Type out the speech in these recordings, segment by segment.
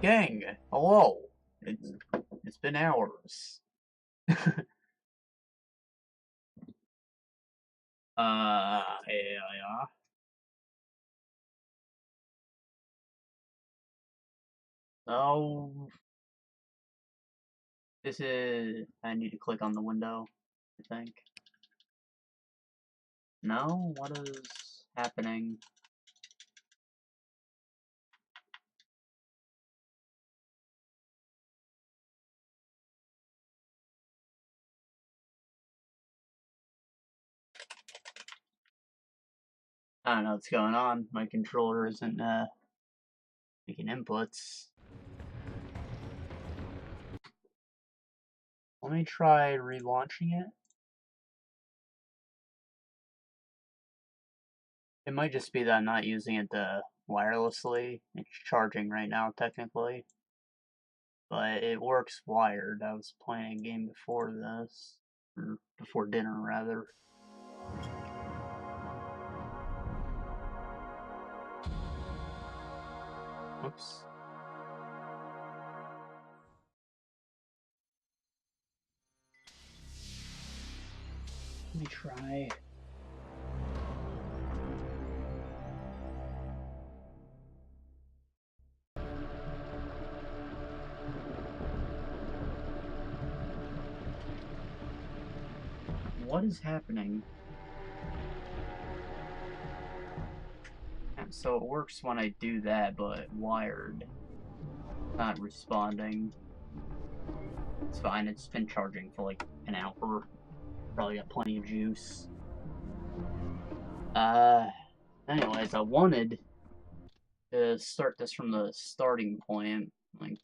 Gang, hello. It's, it's been hours. Yeah. So, this is. I need to click on the window, I think. No? What is happening? I don't know what's going on. My controller isn't, making inputs. Let me try relaunching it. It might just be that I'm not using it wirelessly. It's charging right now, technically. But it works wired. I was playing a game before this. Or before dinner, rather. Oops. Let me try. What is happening? So it works when I do that, but wired. Not responding. It's fine, it's been charging for like an hour. Probably got plenty of juice. Uh, anyways, I wanted to start this from the starting point. Like,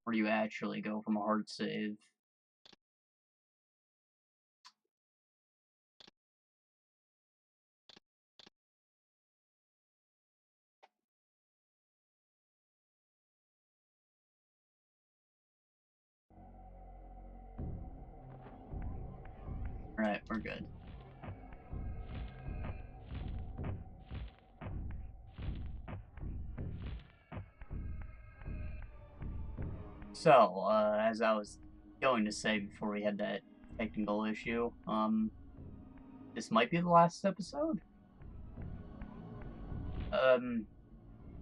where you actually go from a hard save. Alright, we're good. So, as I was going to say before we had that technical issue, this might be the last episode.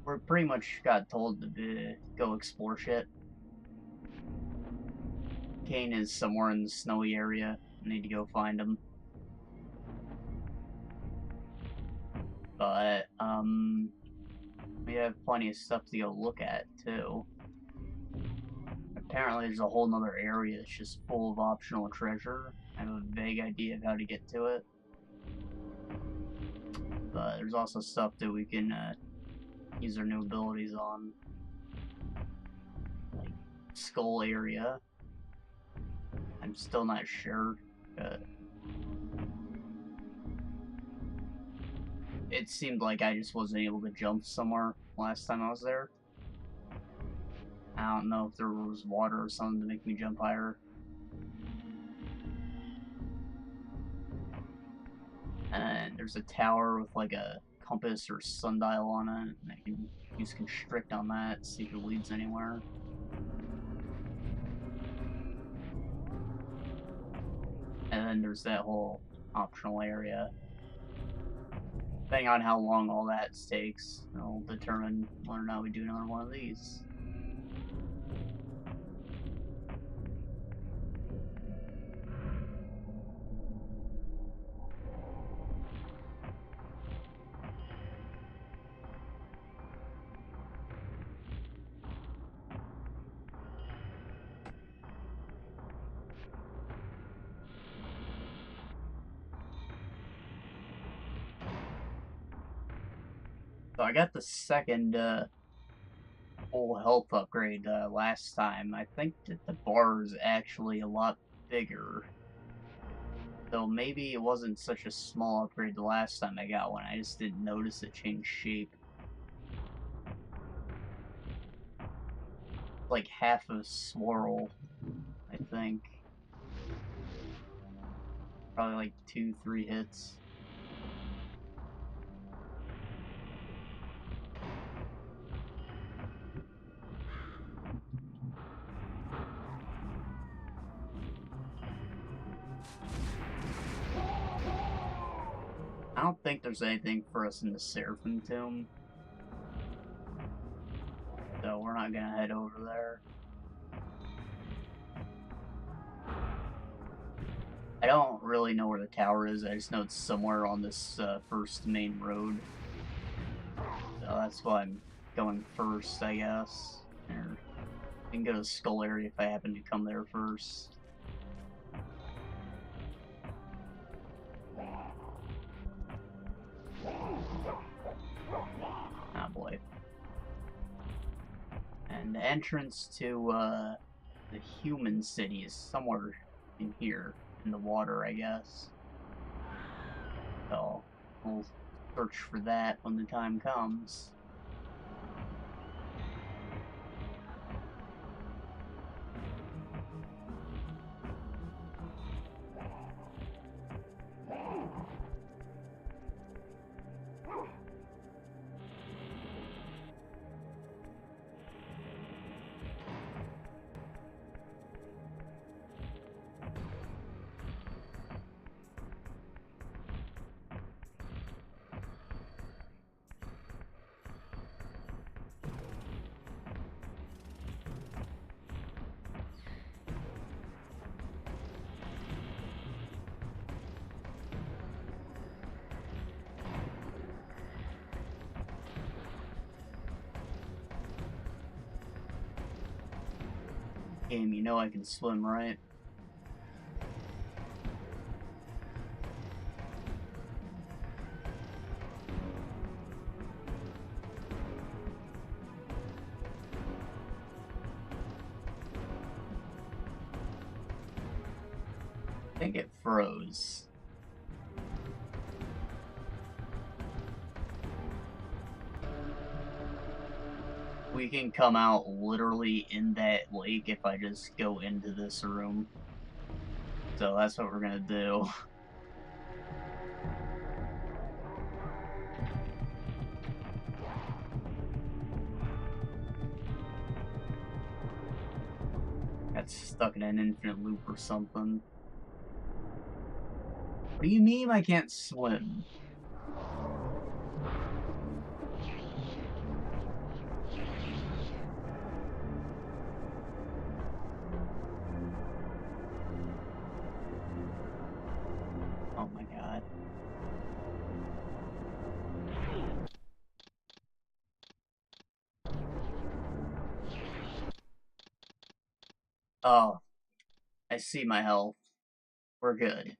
We pretty much got told to go explore shit. Kane is somewhere in the snowy area. I need to go find him. But, we have plenty of stuff to go look at, too. Apparently there's a whole nother area that's just full of optional treasure. I have a vague idea of how to get to it. But there's also stuff that we can, use our new abilities on. Like, skull area. I'm still not sure, but it seemed like I just wasn't able to jump somewhere last time I was there. I don't know if there was water or something to make me jump higher. And there's a tower with like a compass or sundial on it, and I can use constrict on that, see if it leads anywhere. And then there's that whole optional area. Depending on how long all that takes, it'll determine whether or not we do another one of these. So I got the second full health upgrade last time. I think that the bar is actually a lot bigger. Though maybe it wasn't such a small upgrade the last time I got one. I just didn't notice it change shape. Like half a swirl, I think. Probably like 2-3 hits. I don't think there's anything for us in the Seraphim Tomb. So we're not gonna head over there. I don't really know where the tower is, I just know it's somewhere on this first main road. So that's why I'm going first, I guess. Or I can go to the Skull area if I happen to come there first. Ah, boy. And the entrance to the human city is somewhere in here, in the water, I guess. So we'll search for that when the time comes. Game, you know I can swim, right? I think it froze. We can come out literally in that lake if I just go into this room. So that's what we're gonna do. Got stuck in an infinite loop or something. What do you mean I can't swim? Oh my god. Oh, I see my health. We're good.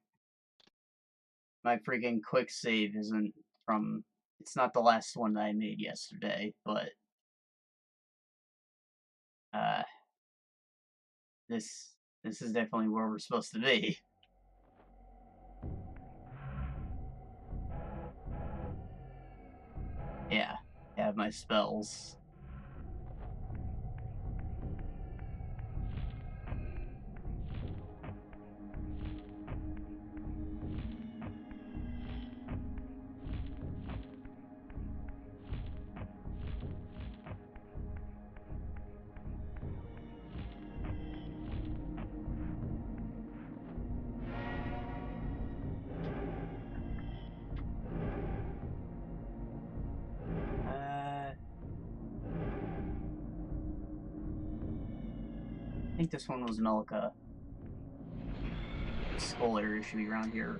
My freaking quick save isn't from... It's not the last one that I made yesterday, but... This is definitely where we're supposed to be. Yeah, I have my spells. I think this one was Melka. The skull area should be around here.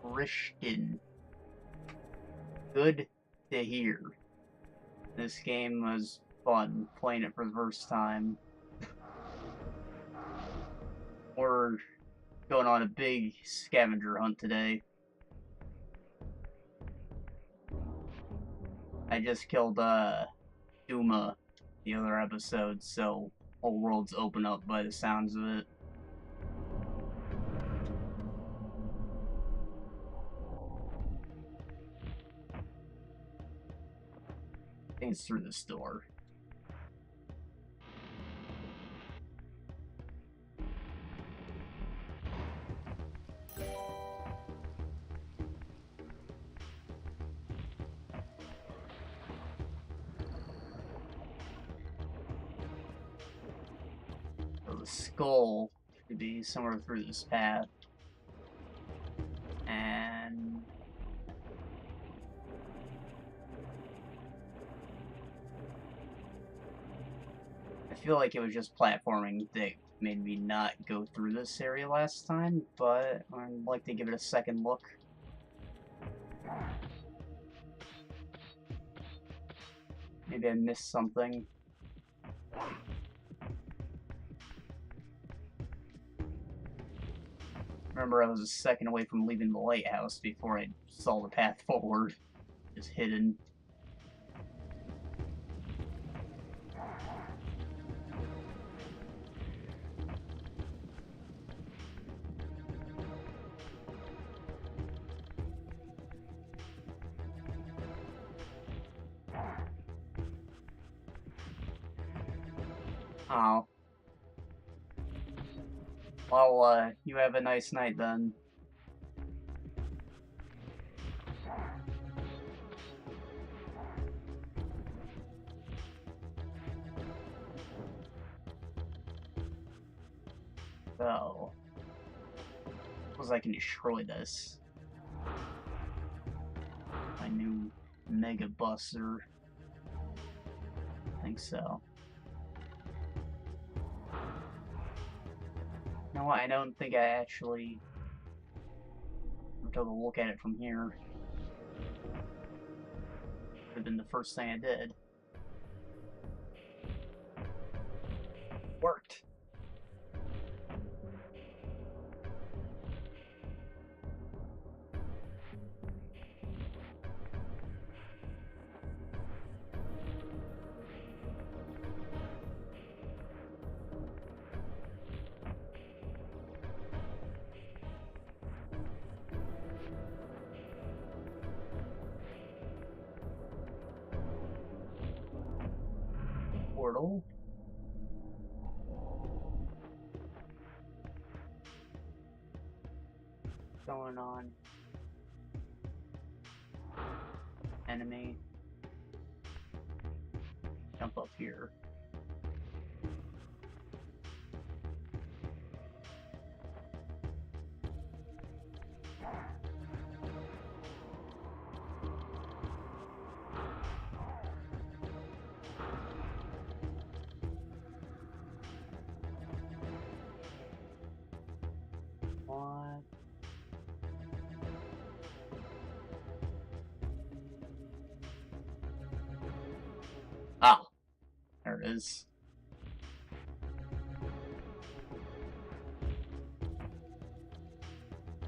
Rishton. Good to hear. This game was fun, playing it for the first time. We're going on a big scavenger hunt today. I just killed, Duma the other episode, so whole world's open up by the sounds of it. I think it's through this door. So the skull should be somewhere through this path. And I feel like it was just platforming that made me not go through this area last time, but I'd like to give it a second look. Maybe I missed something. Remember, I was a second away from leaving the lighthouse before I saw the path forward. Just hidden. Oh. Well, you have a nice night then. So, suppose I can destroy this. My new Mega Buster. I think so. You know what? I don't think I actually took a look at it from here. Would have been the first thing I did. Worked. Portal. Going on. Enemy. Jump up here. What? Oh, there it is.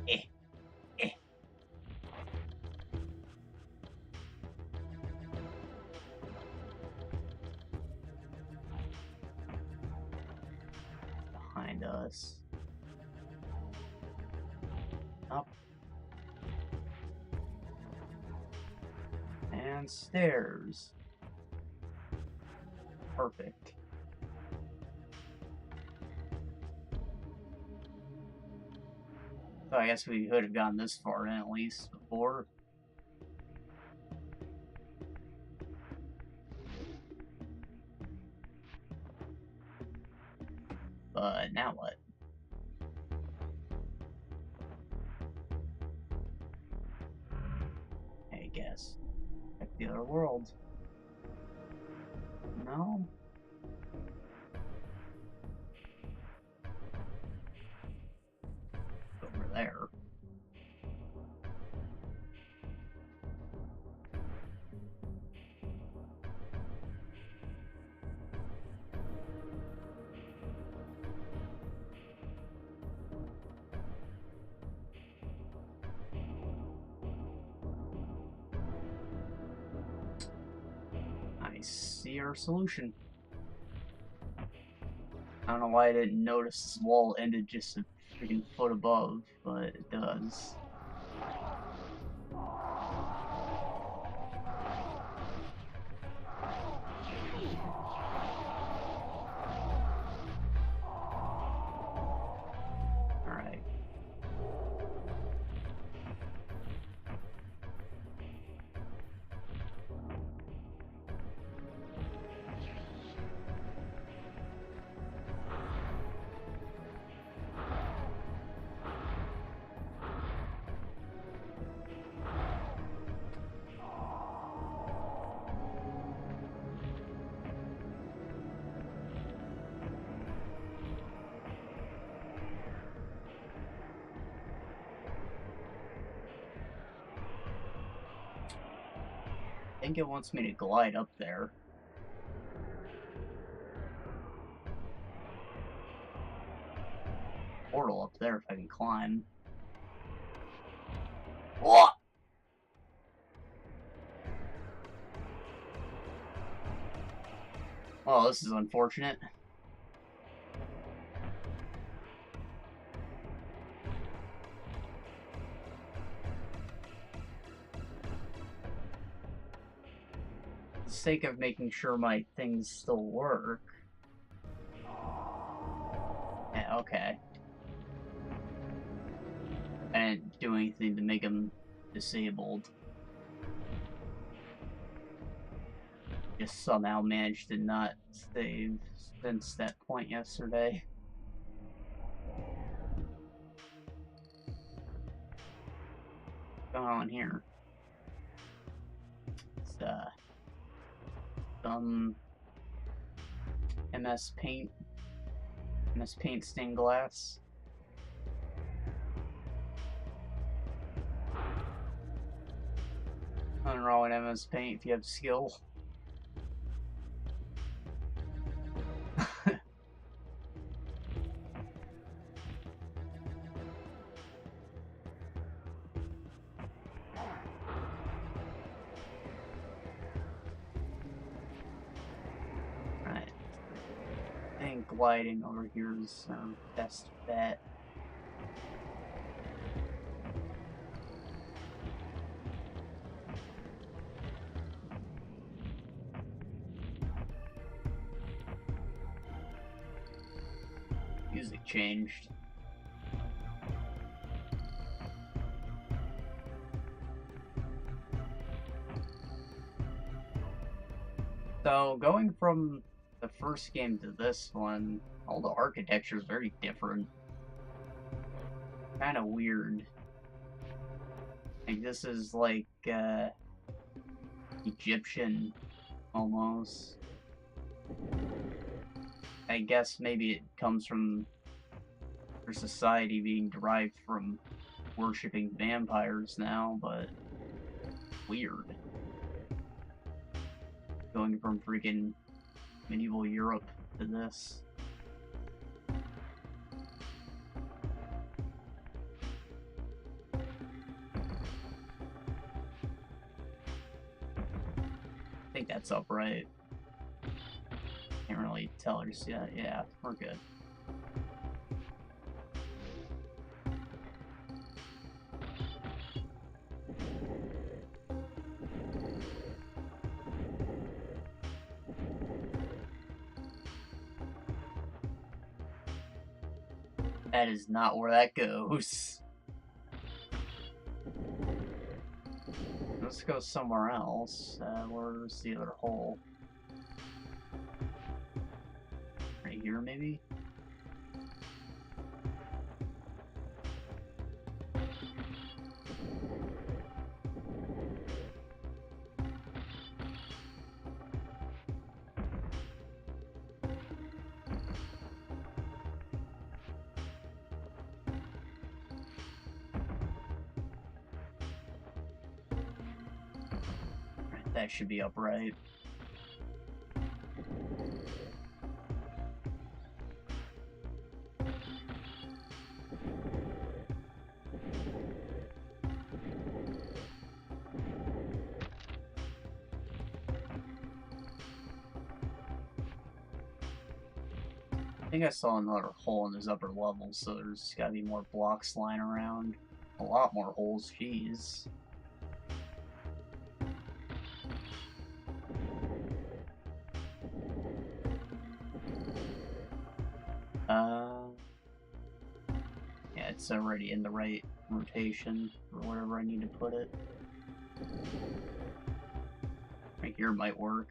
Eh, eh. Behind us. Up. And stairs. Perfect. So I guess we could have gone this far in at least before. But now what? I guess. Check the other world. No? Over there. I see our solution. I don't know why I didn't notice this wall ended just a freaking foot above, but it does. Alright. think it wants me to glide up there. Portal up there if I can climb. Whoa! Oh, this is unfortunate. For the sake of making sure my things still work. Yeah, okay. I didn't do anything to make them disabled. Just somehow managed to not save since that point yesterday. What's going on here? It's some MS Paint stained glass. Nothing wrong with MS Paint if you have skill. Right. I think gliding over here is our best bet. Music changed. So, going from the first game to this one, all the architecture is very different. Kind of weird. Like, this is like, Egyptian, almost. I guess maybe it comes from their society being derived from worshipping vampires now, but weird. Going from freaking medieval Europe to this. I think that's upright. Can't really tell just yet. Yeah, we're good. That is not where that goes. Let's go somewhere else. Where's the other hole? Right here, maybe? That should be upright. I think I saw another hole in this upper level, so there's gotta be more blocks lying around. A lot more holes, jeez. Yeah, it's already in the right rotation for wherever I need to put it. Right here might work.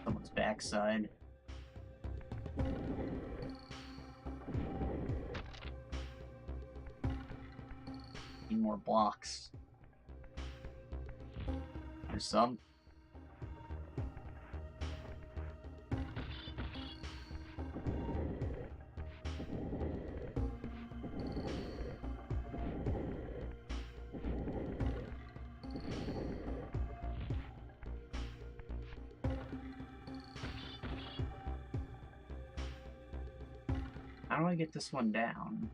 Someone's backside. Need more blocks. There's some. do I get this one down?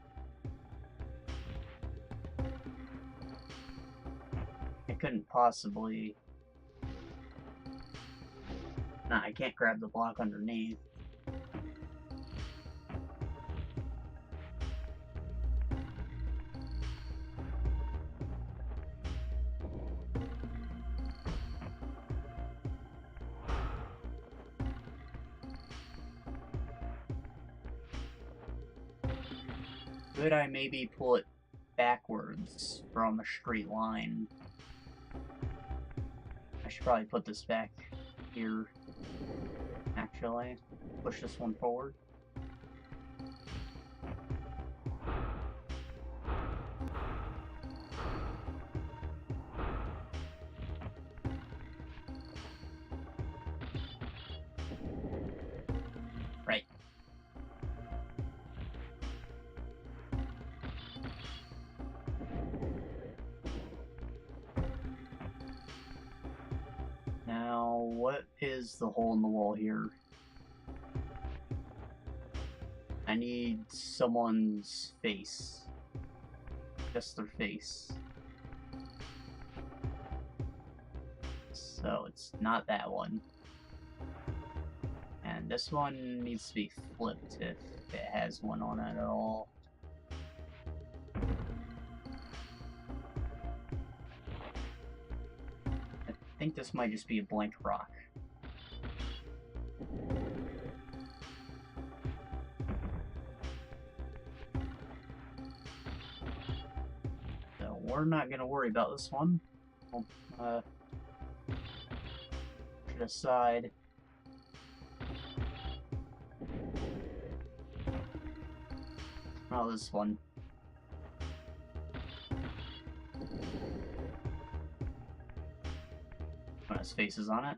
I couldn't possibly... Nah, I can't grab the block underneath. Could I maybe pull it backwards from a straight line? I should probably put this back here, actually. Push this one forward. Right. Now, what is the hole in the wall here? I need someone's face. Just their face. So it's not that one. And this one needs to be flipped if it has one on it at all. I think this might just be a blank rock. So we're not going to worry about this one. We'll put it aside. Oh, this one. When his face is on it.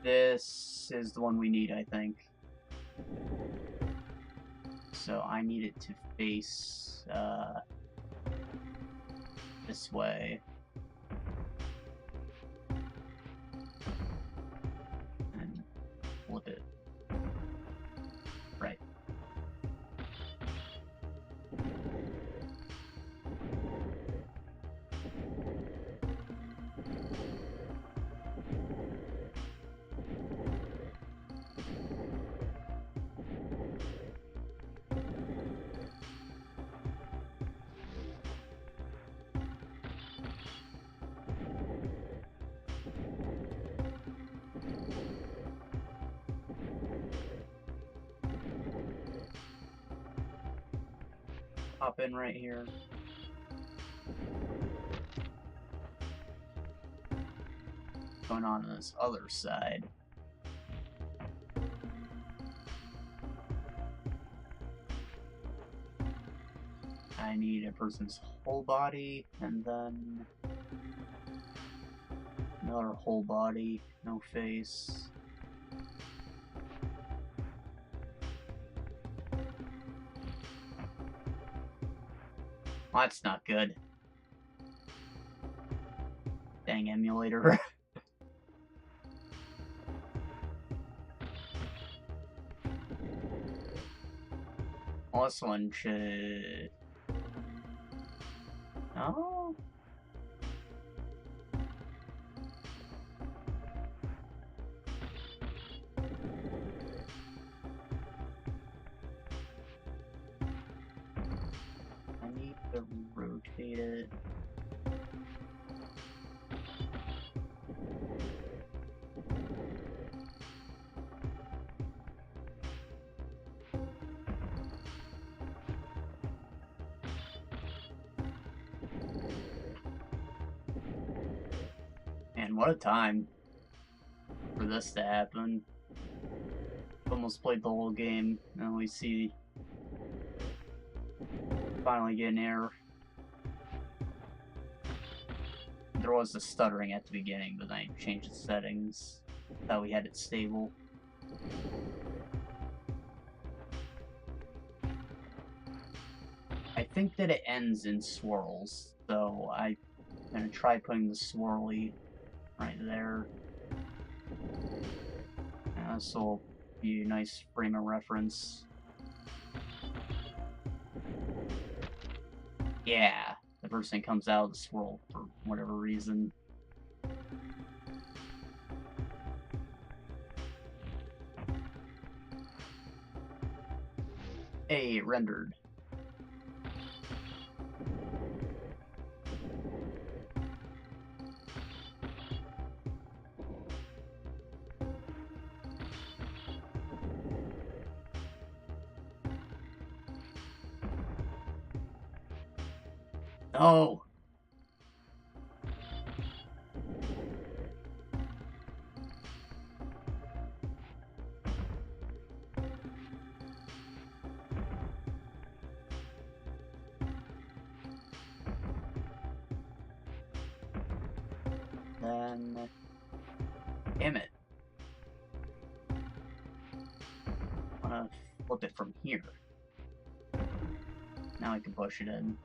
This is the one we need, I think. So I need it to face this way. And flip it. Right. Hop in right here. Going on this other side. I need a person's whole body, and then another whole body, no face. Well, that's not good. Dang emulator. Well, this one should... No? I need to rotate it. Man, what a time for this to happen. Almost played the whole game, and we see finally get an error. There was the stuttering at the beginning, but then I changed the settings. Thought we had it stable. I think that it ends in swirls, so I'm gonna try putting the swirly right there. This will be a nice frame of reference. Yeah, the first thing comes out of the swirl for whatever reason. Hey, it rendered. Oh! Then... Damn it. I wanna flip it from here. Now I can push it in.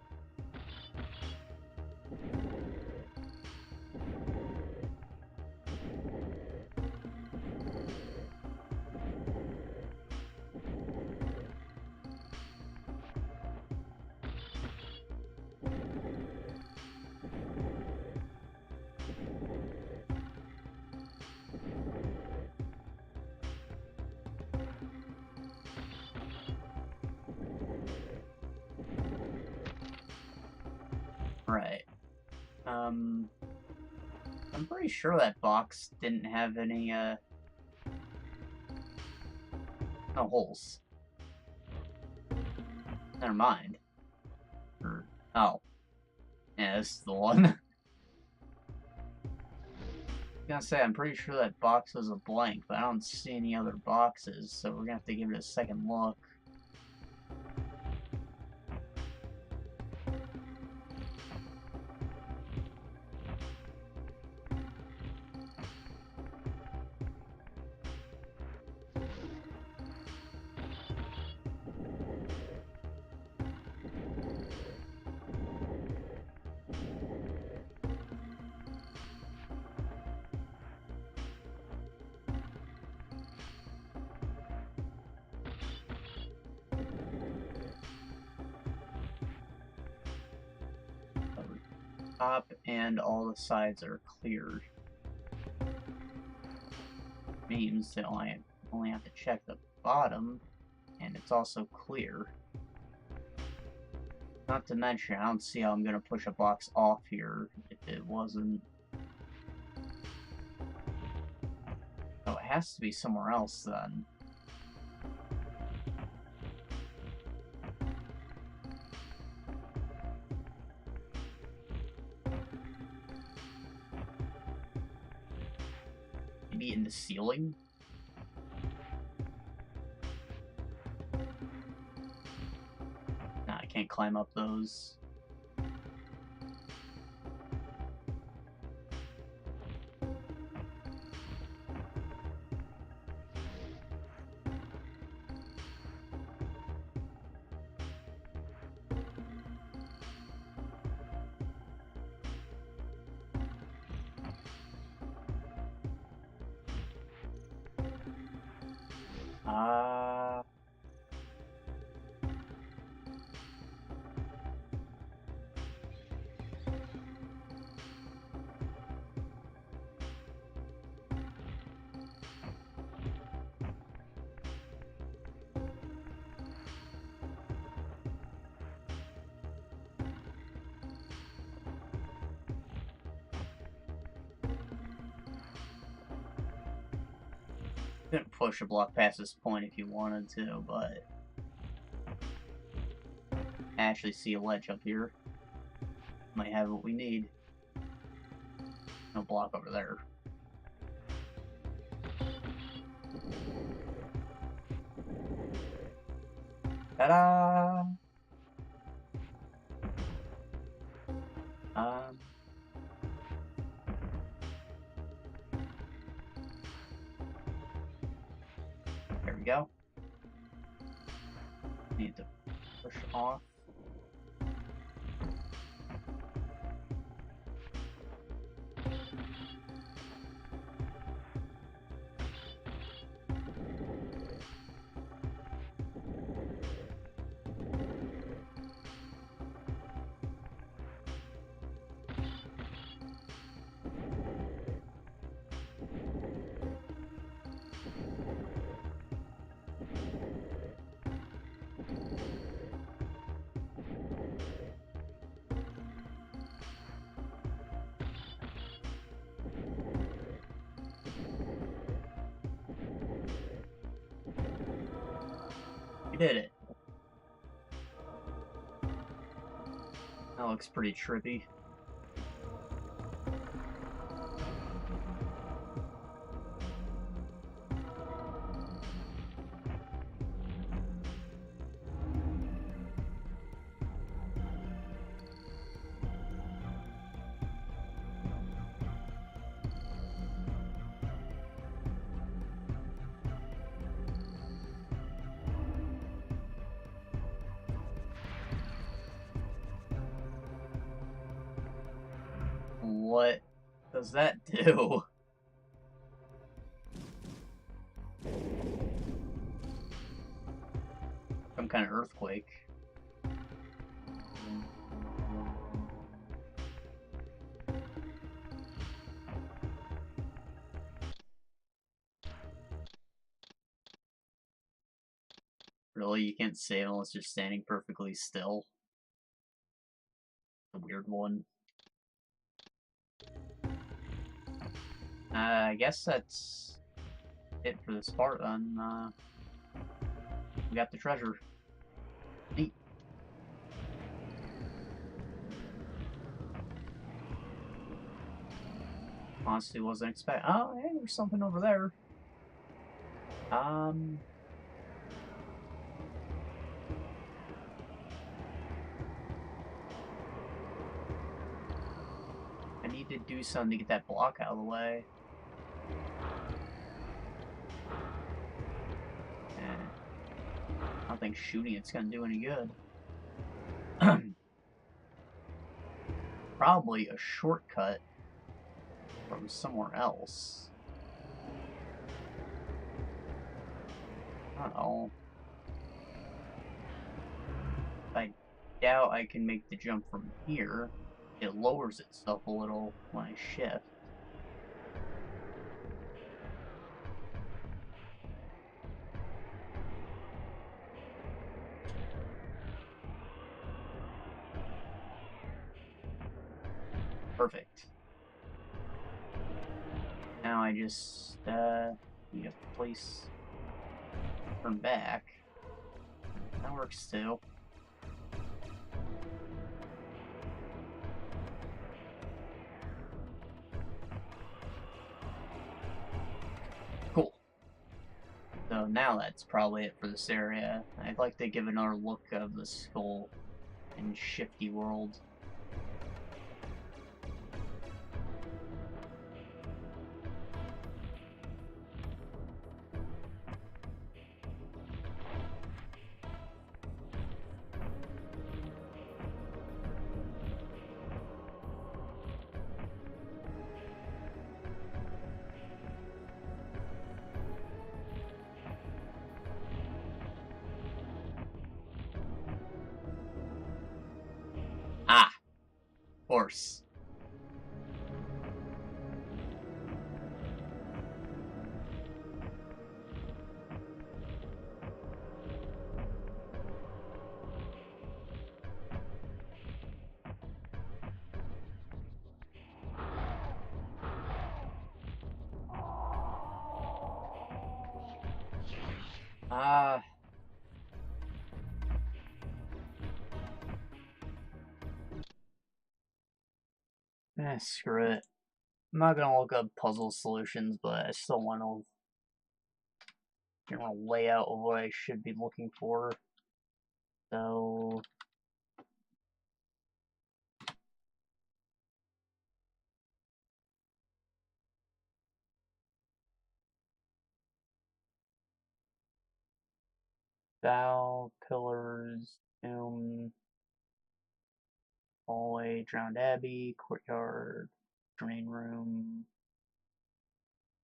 Right. I'm pretty sure that box didn't have any, no holes. Never mind. Oh. Yeah, this is the one. I was gonna say, I'm pretty sure that box was a blank, but I don't see any other boxes, so we're gonna have to give it a second look. Top and all the sides are cleared. Means that I only have to check the bottom, and it's also clear. Not to mention, I don't see how I'm gonna push a box off here if it wasn't. Oh, it has to be somewhere else then. Maybe in the ceiling? Nah, I can't climb up those. Couldn't push a block past this point if you wanted to, but I actually see a ledge up here. Might have what we need. No block over there. Ta-da! There we go. Need to push off. We did it. That looks pretty trippy. What does that do? Some kind of earthquake. Really, you can't save unless you're standing perfectly still? A weird one. I guess that's it for this part then. We got the treasure. Neat. Honestly, wasn't expecting. Oh, hey, there's something over there. I need to do something to get that block out of the way. I don't think shooting it's gonna do any good. Probably a shortcut from somewhere else. I don't know. I doubt I can make the jump from here. It lowers itself a little when I shift. Perfect. Now I just need to place, turn back. That works too. Cool. So now that's probably it for this area. I'd like to give another look of the skull in Shifty World. Ah! Horse. Ah. Screw it. I'm not gonna look up puzzle solutions, but I still want to general layout of what I should be looking for. So bow, pillars, tomb, hallway, drowned abbey, courtyard, drain room,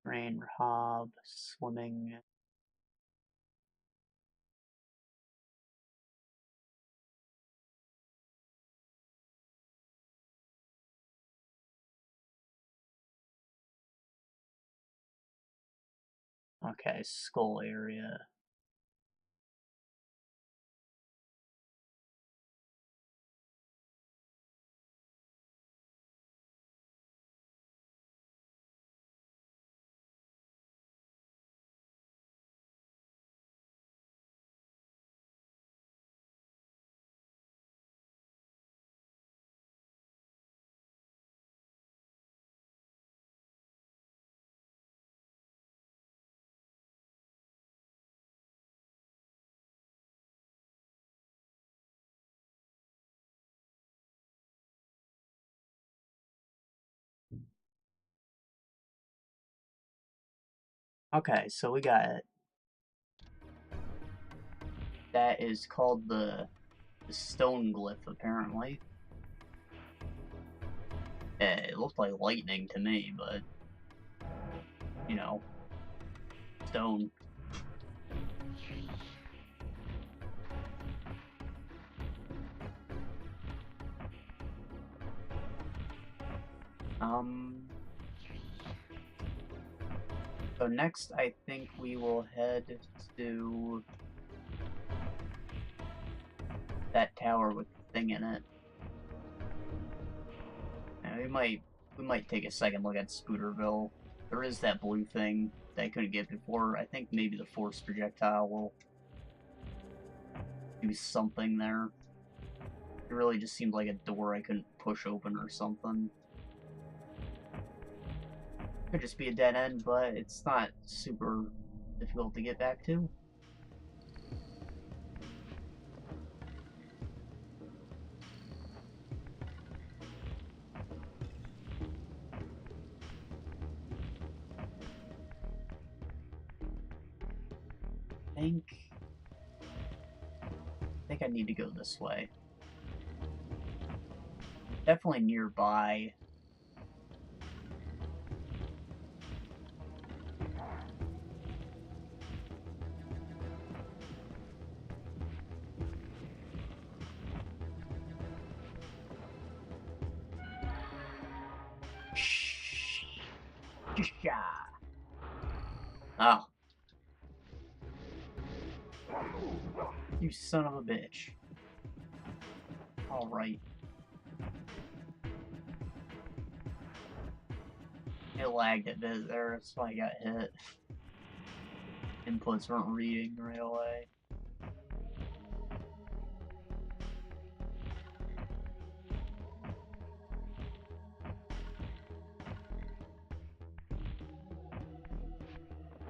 drain hob, swimming. Okay, skull area. Okay, so we got it. That is called the stone glyph, apparently. Yeah, it looked like lightning to me, but you know, stone. So next, I think we will head to that tower with the thing in it. And we might take a second look at Spooterville. There is that blue thing that I couldn't get before. I think maybe the force projectile will do something there. It really just seemed like a door I couldn't push open or something. Could just be a dead end, but it's not super difficult to get back to. I think I need to go this way. Definitely nearby. Oh. You son of a bitch. Alright. It lagged a bit there, that's why I got hit. Inputs weren't reading right away.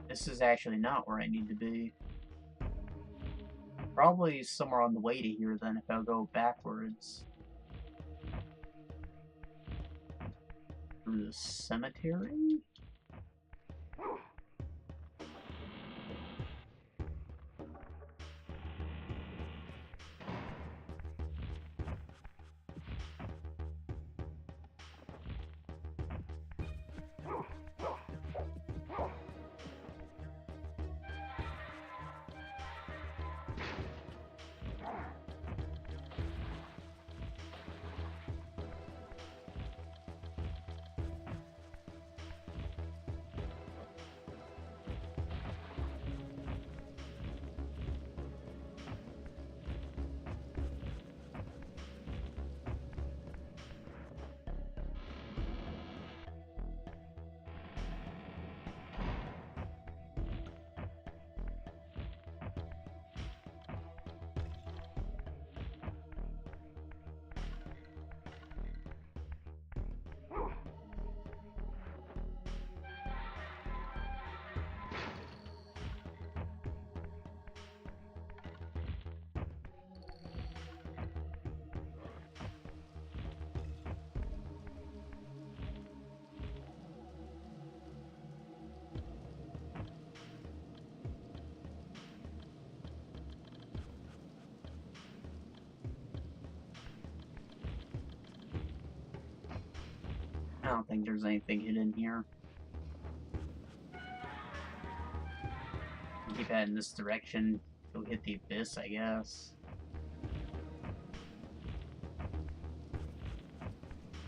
This is actually not where I need to be. Probably somewhere on the way to here then if I'll go backwards. Through the cemetery? I don't think there's anything hidden here. Keep heading this direction. Go hit the abyss, I guess.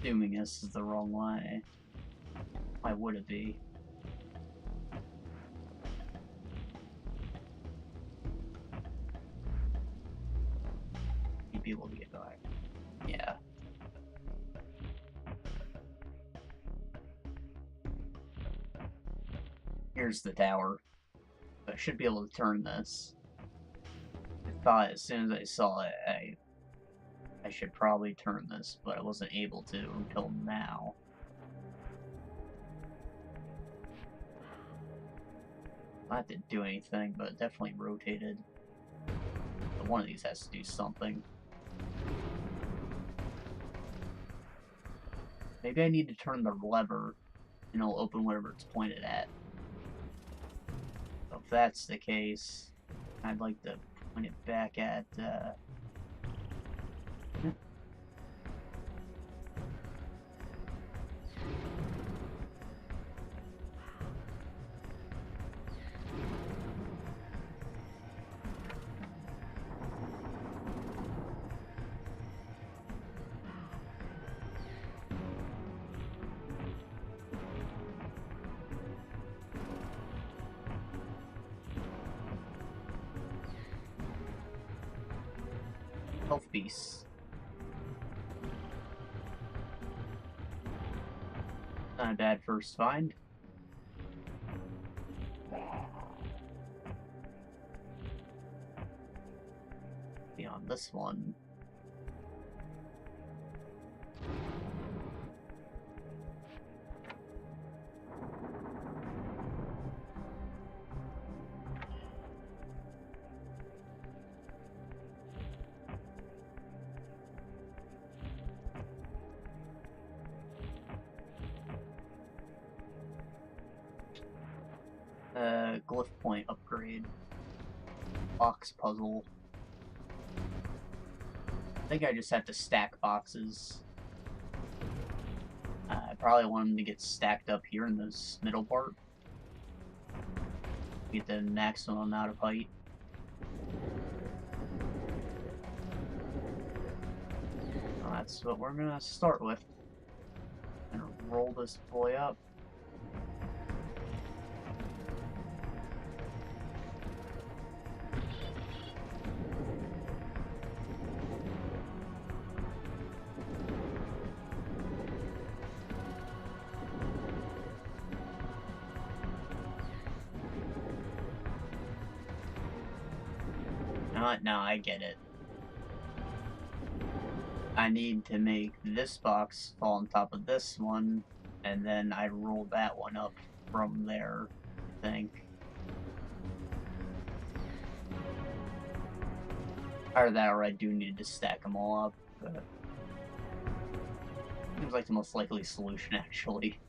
Assuming this is the wrong way. Why would it be? You'd be able to get back. Yeah. Here's the tower. I should be able to turn this. I thought as soon as I saw it, I should probably turn this, but I wasn't able to until now. Not to do anything, but it definitely rotated. But one of these has to do something. Maybe I need to turn the lever, and it'll open whatever it's pointed at. if that's the case, I'd like to point it back at, Health Piece. Not a bad first find. Beyond this one. Glyph point upgrade. Box puzzle. I think I just have to stack boxes. I probably want them to get stacked up here in this middle part. Get the maximum amount of height. Well, that's what we're gonna start with. Gonna roll this boy up. No, I get it. I need to make this box fall on top of this one, and then I roll that one up from there, I think. Either that or I do need to stack them all up, but seems like the most likely solution, actually.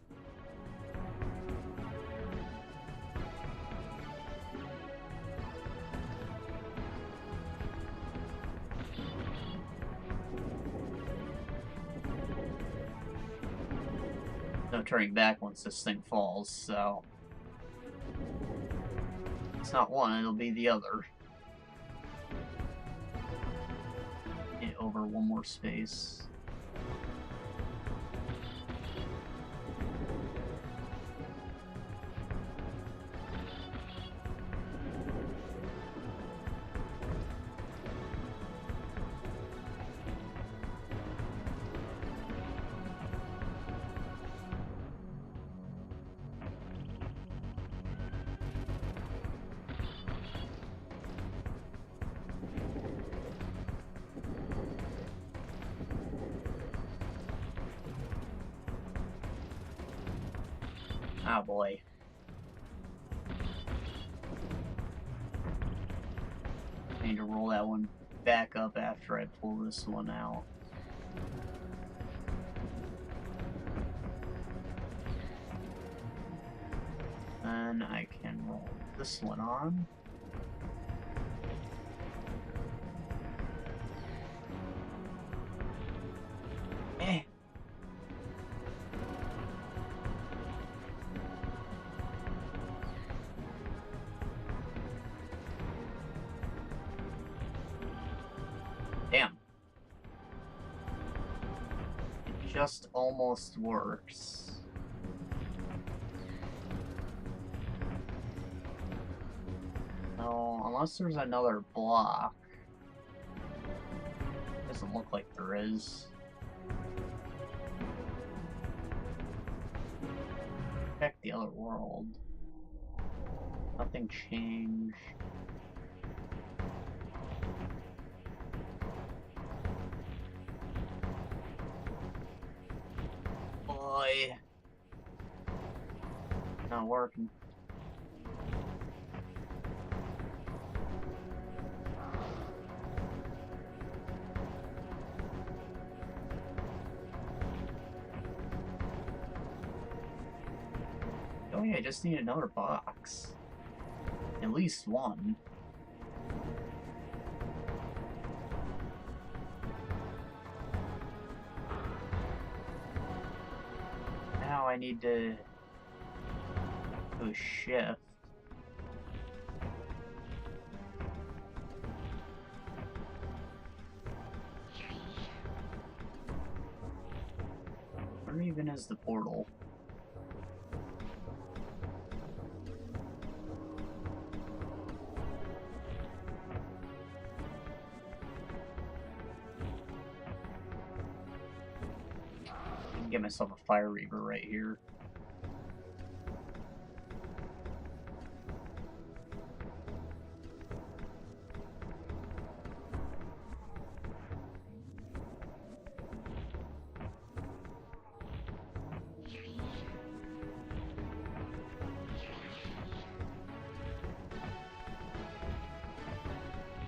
No turning back once this thing falls, so it's not one, it'll be the other. Get over one more space. Oh boy. I need to roll that one back up after I pull this one out. Then I can roll this one on. Eh. Damn. It just almost works. No, unless there's another block. Doesn't look like there is. Check the other world. Nothing changed. Boy. Not working. Oh yeah, I just need another box. At least one. Now I need to do a shift. Where even is the portal? I can get myself a Fire Reaver right here.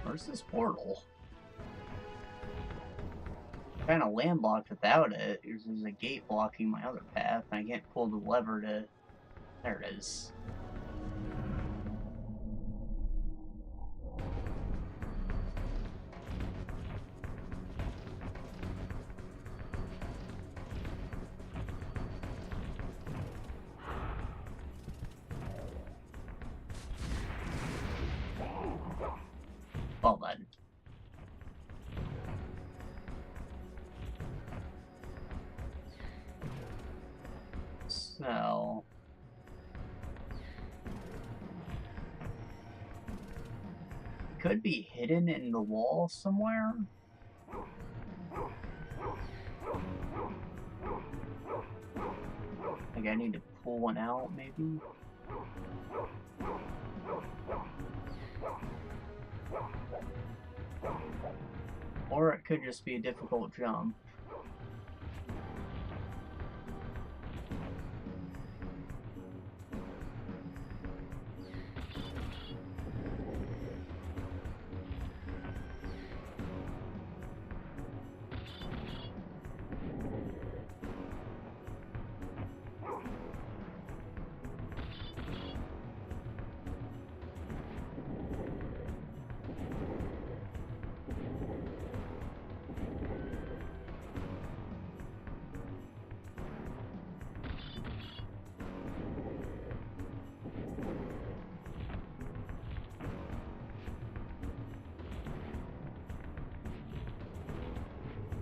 Where's this portal? I'm kind of landlocked without it. There's a gate blocking my other path, and I can't pull the lever to... There it is. Well then. So... could be hidden in the wall somewhere? Like I need to pull one out, maybe? Or it could just be a difficult jump.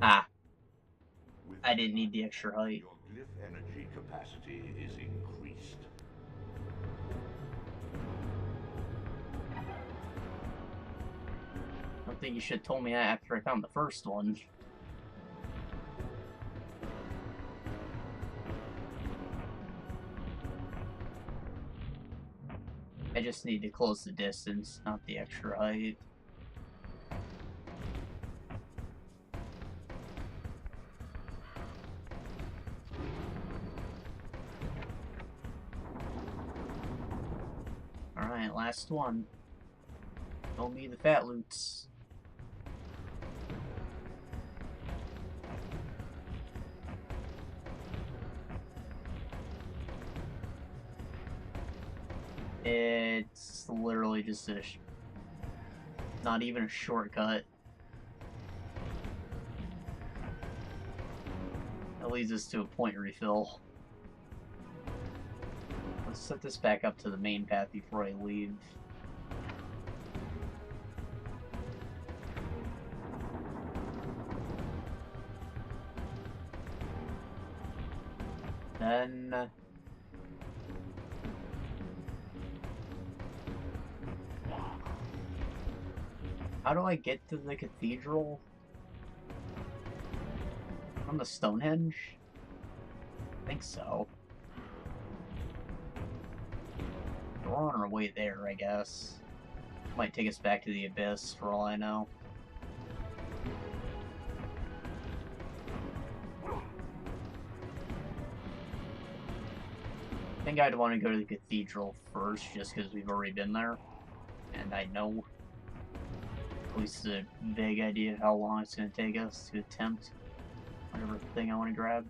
Ah, I didn't need the extra height. Your glyph energy capacity is increased. I don't think you should have told me that after I found the first one. I just need to close the distance, not the extra height. Alright, last one. Don't need the fat loots. It's literally just a... not even a shortcut. That leads us to a point refill. Let's set this back up to the main path before I leave. Then... how do I get to the cathedral? From the Stonehenge? I think so. We're on our way there, I guess. Might take us back to the Abyss, for all I know. I think I'd want to go to the cathedral first, just because we've already been there. And I know at least a vague idea of how long it's going to take us to attempt whatever thing I want to grab.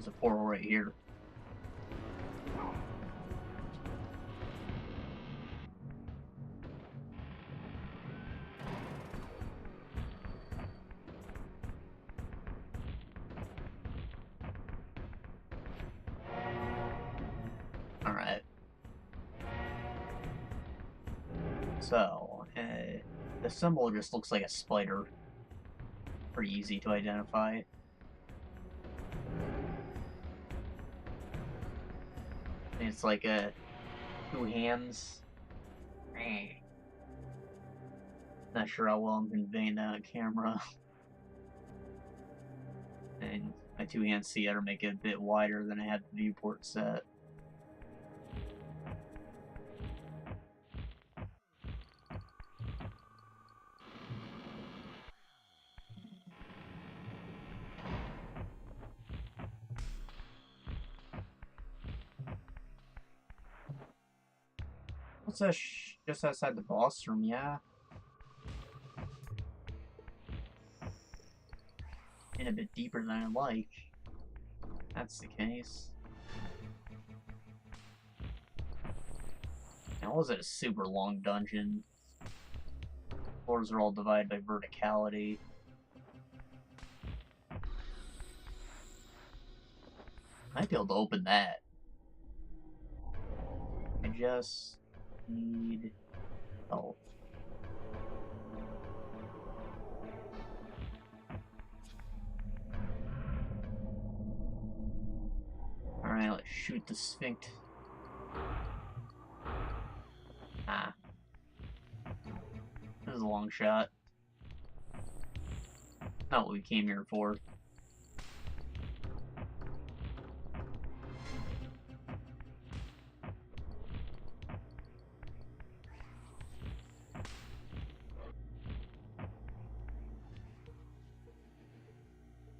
There's a portal right here. Alright. So, the symbol just looks like a spider. Pretty easy to identify. And it's like two hands. Not sure how well I'm conveying that on camera. And my two hands together make it a bit wider than I had the viewport set. What's that? Just outside the boss room, yeah. And a bit deeper than I like. That's the case. Now, was it a super long dungeon? Floors are all divided by verticality. Might be able to open that. I just need help. Alright, let's shoot the Sphinx. Ah. This is a long shot. Not what we came here for.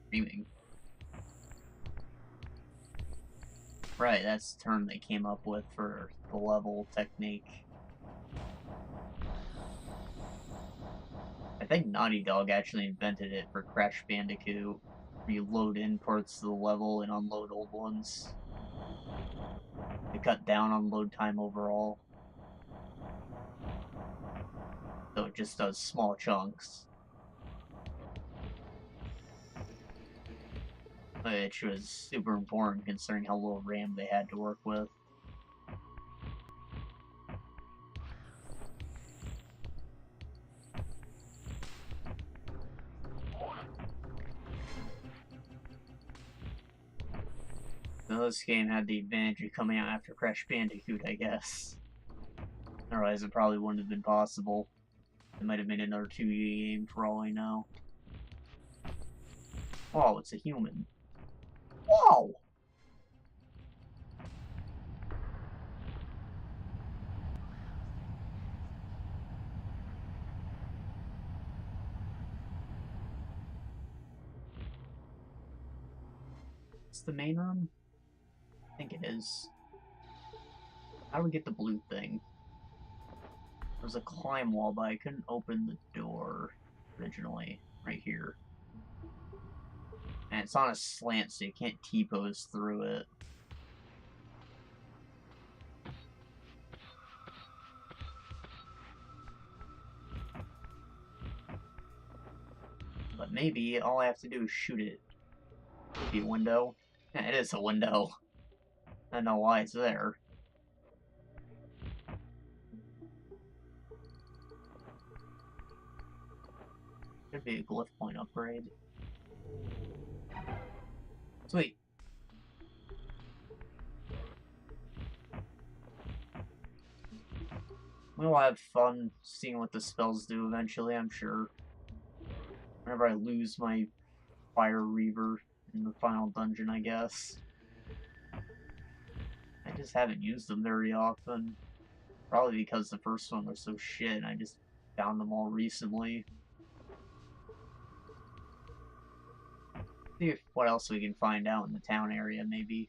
Screaming. Right, that's the term they came up with for the level technique. I think Naughty Dog actually invented it for Crash Bandicoot. You load in parts of the level and unload old ones. To cut down on load time overall. So it just does small chunks. Which was super important considering how little RAM they had to work with. So this game had the advantage of coming out after Crash Bandicoot, I guess. Otherwise it probably wouldn't have been possible. It might have been another 2D game for all I know. Oh, it's a human. Whoa! It's the main room? I think it is. How do we get the blue thing? There's a climb wall, but I couldn't open the door originally. Right here. And it's on a slant, so you can't T-pose through it. But maybe all I have to do is shoot it. Could be a window. Yeah, it is a window. I don't know why it's there. Could be a glyph point upgrade. Sweet. We'll have fun seeing what the spells do eventually, I'm sure. Whenever I lose my Fire Reaver in the final dungeon, I guess. I just haven't used them very often. Probably because the first one was so shit and I just found them all recently. See if what else we can find out in the town area, maybe.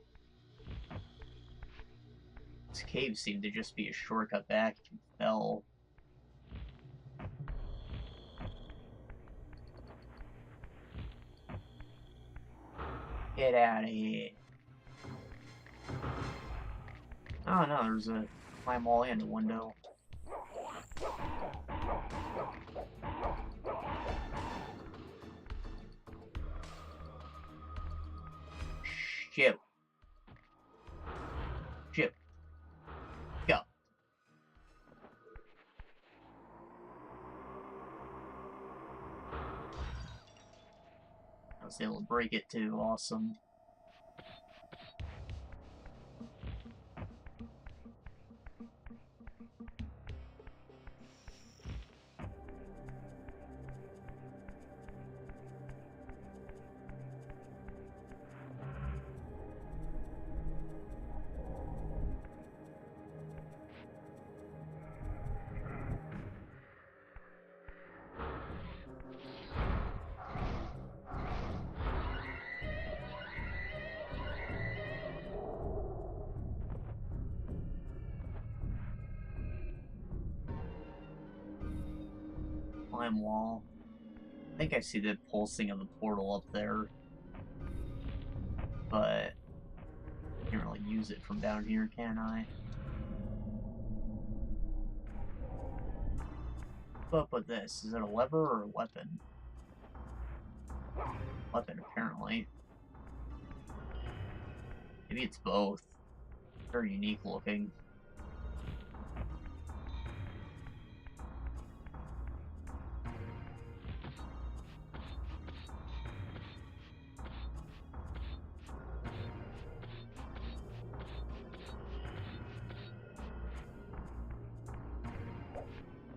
This cave seemed to just be a shortcut back if you fell. Get out of here. Oh no, there's a climb wall and a window. Shit. Shit. Go. I was able to break it too, awesome. Climb wall. I think I see the pulsing of the portal up there. But I can't really use it from down here, can I? What's up with this? Is it a lever or a weapon? Weapon, apparently. Maybe it's both. Very unique looking.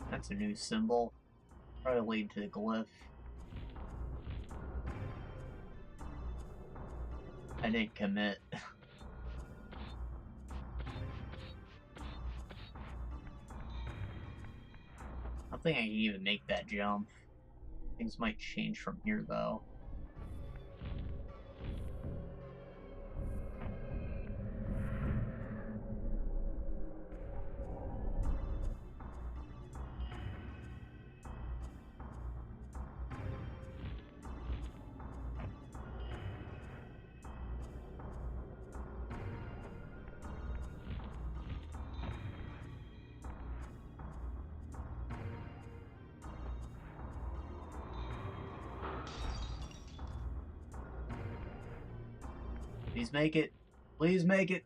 That's a new symbol. Probably lead to the glyph. I didn't commit. I don't think I can even make that jump. Things might change from here, though. Please make it. Please make it.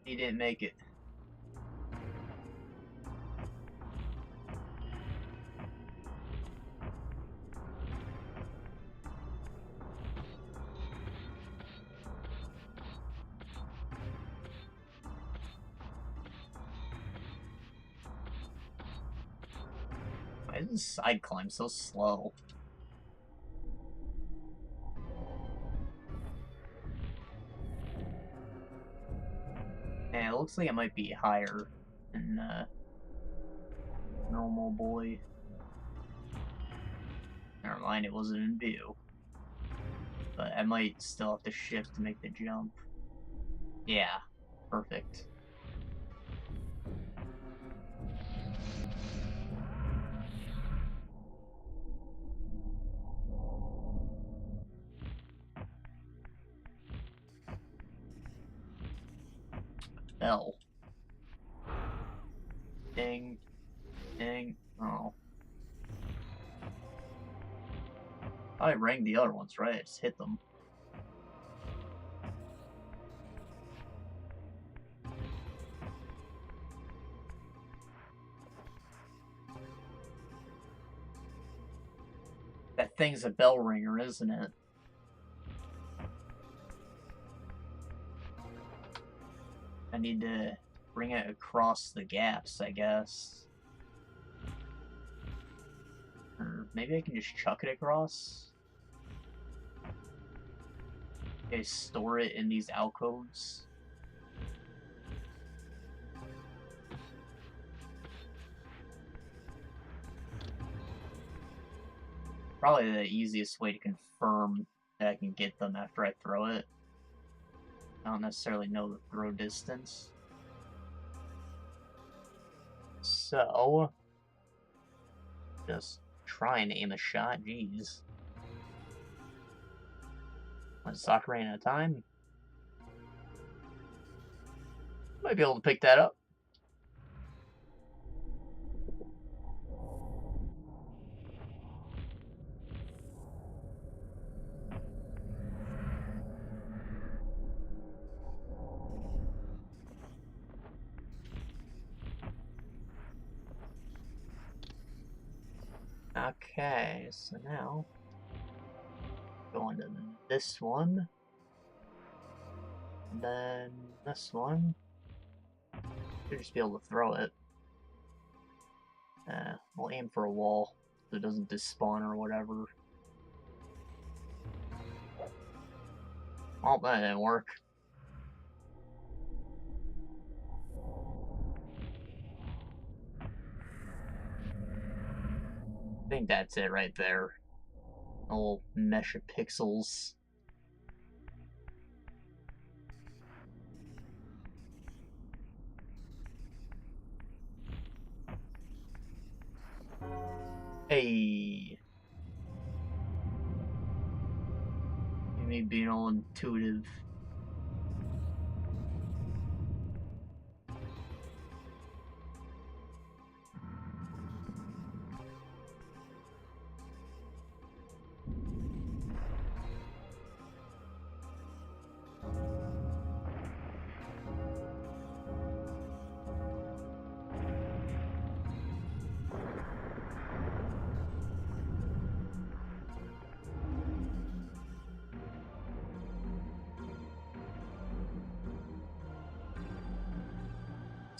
He didn't make it. Why is this side climb so slow? Yeah, it looks like it might be higher than normal boy. Never mind, it wasn't in view. But I might still have to shift to make the jump. Yeah, perfect. Bell. Ding. Ding. Oh. I rang the other ones, right? I just hit them. That thing's a bell ringer, isn't it? I need to bring it across the gaps, I guess. Or maybe I can just chuck it across? Okay, store it in these alcoves. Probably the easiest way to confirm that I can get them after I throw it. I don't necessarily know the throw distance. So, just try and aim a shot, jeez. One Sakurai at a time. Might be able to pick that up. Okay, so now going to this one, and then this one. Should just be able to throw it. We'll aim for a wall so it doesn't despawn or whatever. Oh, that didn't work. I think that's it right there. A little mesh of pixels. Hey. Me being all intuitive.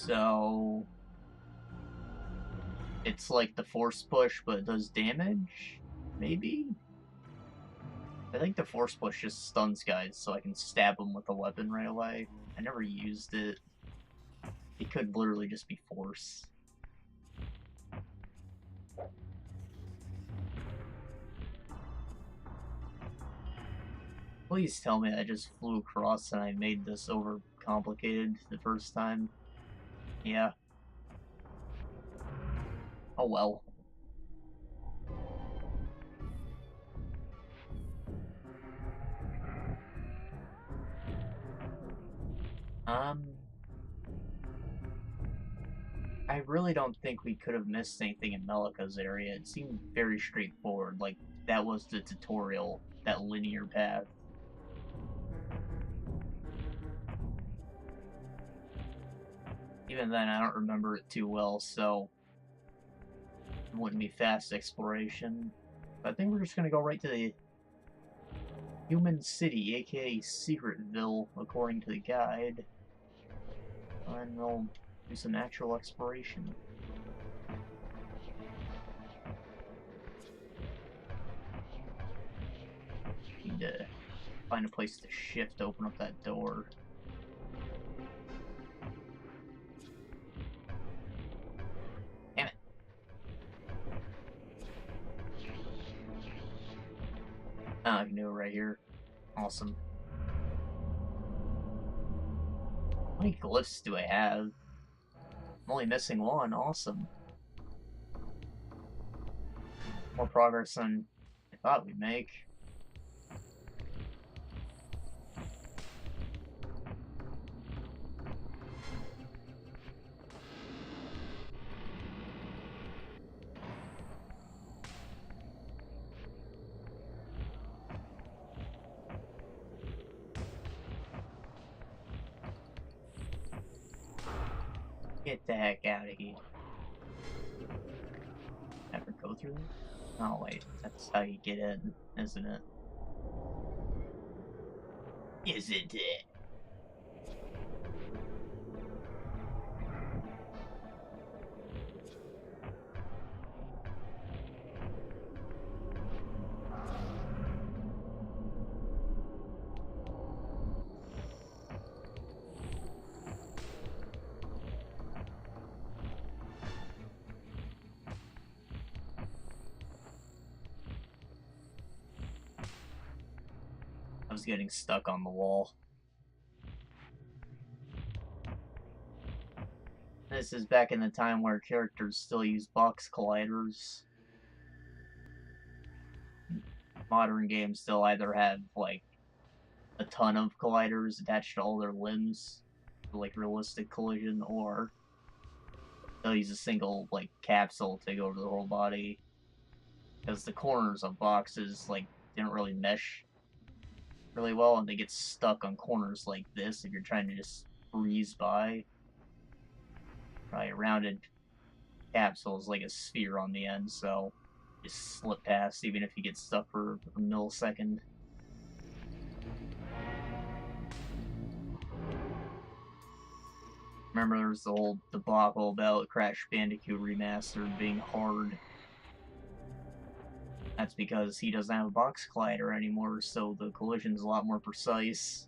So it's like the force push, but it does damage? Maybe? I think the force push just stuns guys, so I can stab them with a weapon right away. I never used it. It could literally just be force. Please tell me I just flew across and I made this overcomplicated the first time. Yeah. Oh well. I really don't think we could have missed anything in Melika's area. It seemed very straightforward, like that was the tutorial, that linear path. Even then, I don't remember it too well, so it wouldn't be fast exploration. But I think we're just gonna go right to the Human City, aka Secretville, according to the guide. And we'll do some actual exploration. Need to find a place to shift to open up that door. Damn it. Oh, I can do it right here. Awesome. How many glyphs do I have? I'm only missing one. Awesome. More progress than I thought we'd make. Get the heck out of here. Ever go through this? Oh wait, that's how you get in, isn't it? Isn't it? I was getting stuck on the wall. This is back in the time where characters still use box colliders. Modern games still either have, like, a ton of colliders attached to all their limbs, like realistic collision, or they'll use a single like capsule to take over the whole body, because the corners of boxes like didn't really mesh really well, and they get stuck on corners like this if you're trying to just breeze by. Right, rounded capsule is like a sphere on the end, so just slip past even if you get stuck for a millisecond. Remember, there was the whole debacle about Crash Bandicoot Remastered being hard. That's because he doesn't have a box collider anymore, so the collision's a lot more precise.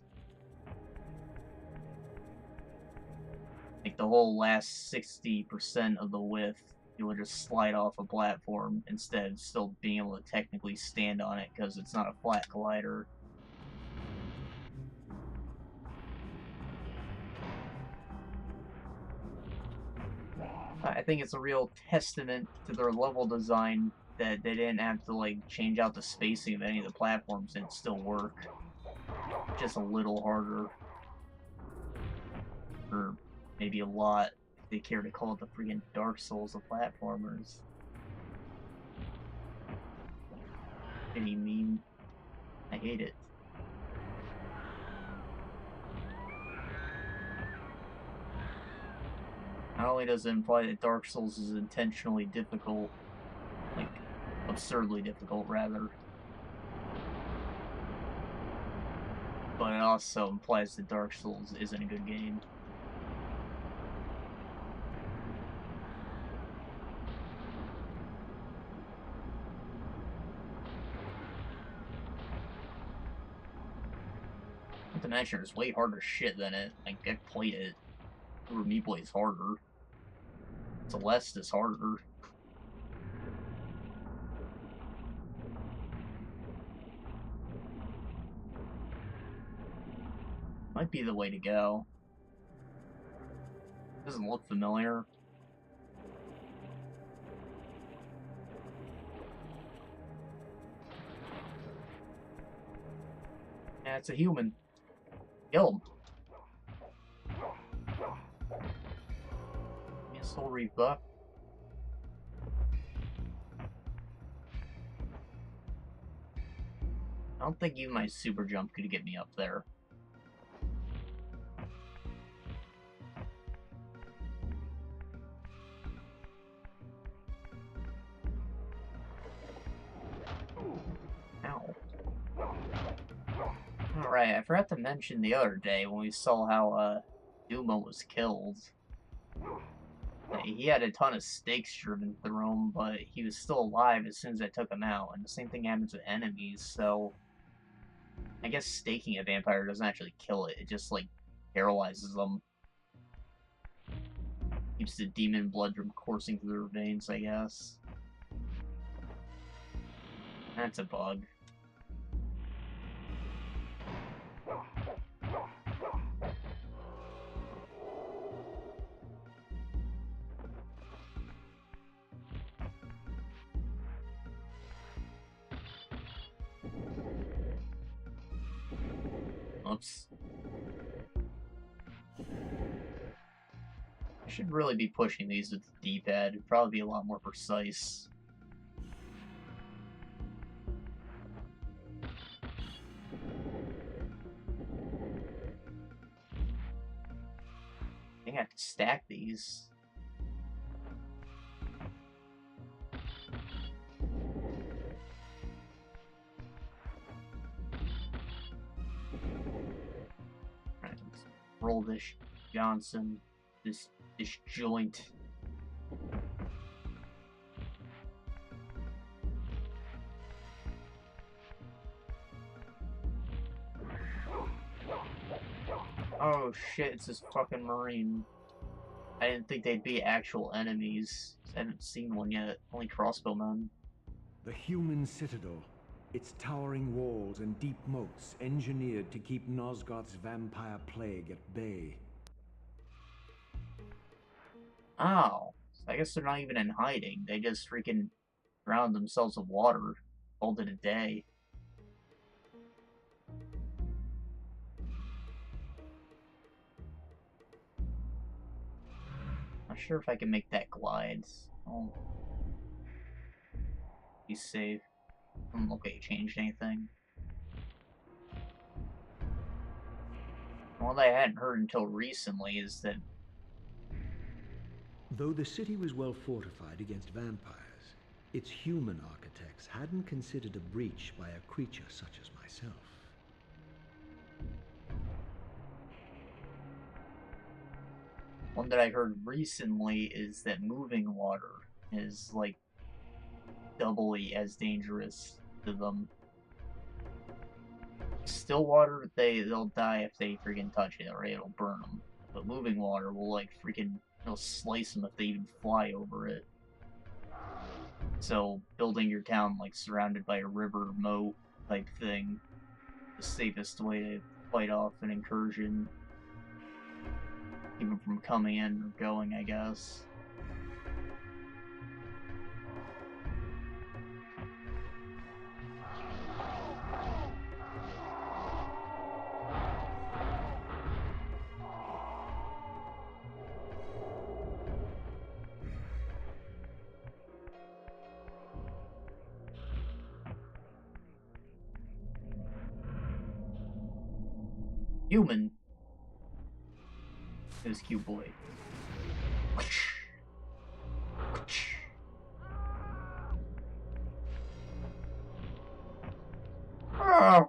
Like the whole last 60% of the width, you will just slide off a platform instead of still being able to technically stand on it because it's not a flat collider. I think it's a real testament to their level design that they didn't have to like change out the spacing of any of the platforms and it still work. Just a little harder. Or maybe a lot if they care to call it the freaking Dark Souls of platformers. Any meme. I hate it. Not only does it imply that Dark Souls is intentionally difficult, like, absurdly difficult, rather, but it also implies that Dark Souls isn't a good game. Not to mention, it's way harder shit than it. Like, I played it. Meat Boy's harder. Celeste is harder. Might be the way to go. Doesn't look familiar. Yeah, it's a human. Kill him. Soul rebuff. I don't think even my super jump could get me up there. Ow. Alright, I forgot to mention the other day when we saw how Duma was killed. He had a ton of stakes driven through him, but he was still alive as soon as I took him out, and the same thing happens with enemies, so I guess staking a vampire doesn't actually kill it, it just, like, paralyzes them. Keeps the demon blood from coursing through their veins, I guess. That's a bug. Oops. I should really be pushing these with the D-pad. It'd probably be a lot more precise. I think I have to stack these. Alright, let's roll this Johnson. This joint. Oh shit, it's this fucking Marine. I didn't think they'd be actual enemies. I haven't seen one yet. Only crossbowmen. The human citadel. Its towering walls and deep moats engineered to keep Nosgoth's vampire plague at bay. Oh. So I guess they're not even in hiding. They just freaking drowned themselves in water. Called it a day. sure if I can make that glide. I'll be safe. Doesn't look like it changed anything. What I hadn't heard until recently is that Though the city was well fortified against vampires, its human architects hadn't considered a breach by a creature such as myself. one that I heard recently is that moving water is like doubly as dangerous to them. Still water, they'll die if they freaking touch it, or it'll burn them. But moving water will like freaking, it'll slice them if they even fly over it. So building your town like surrounded by a river moat type thing, the safest way to fight off an incursion, even from coming in or going, I guess. Human. This cute boy. I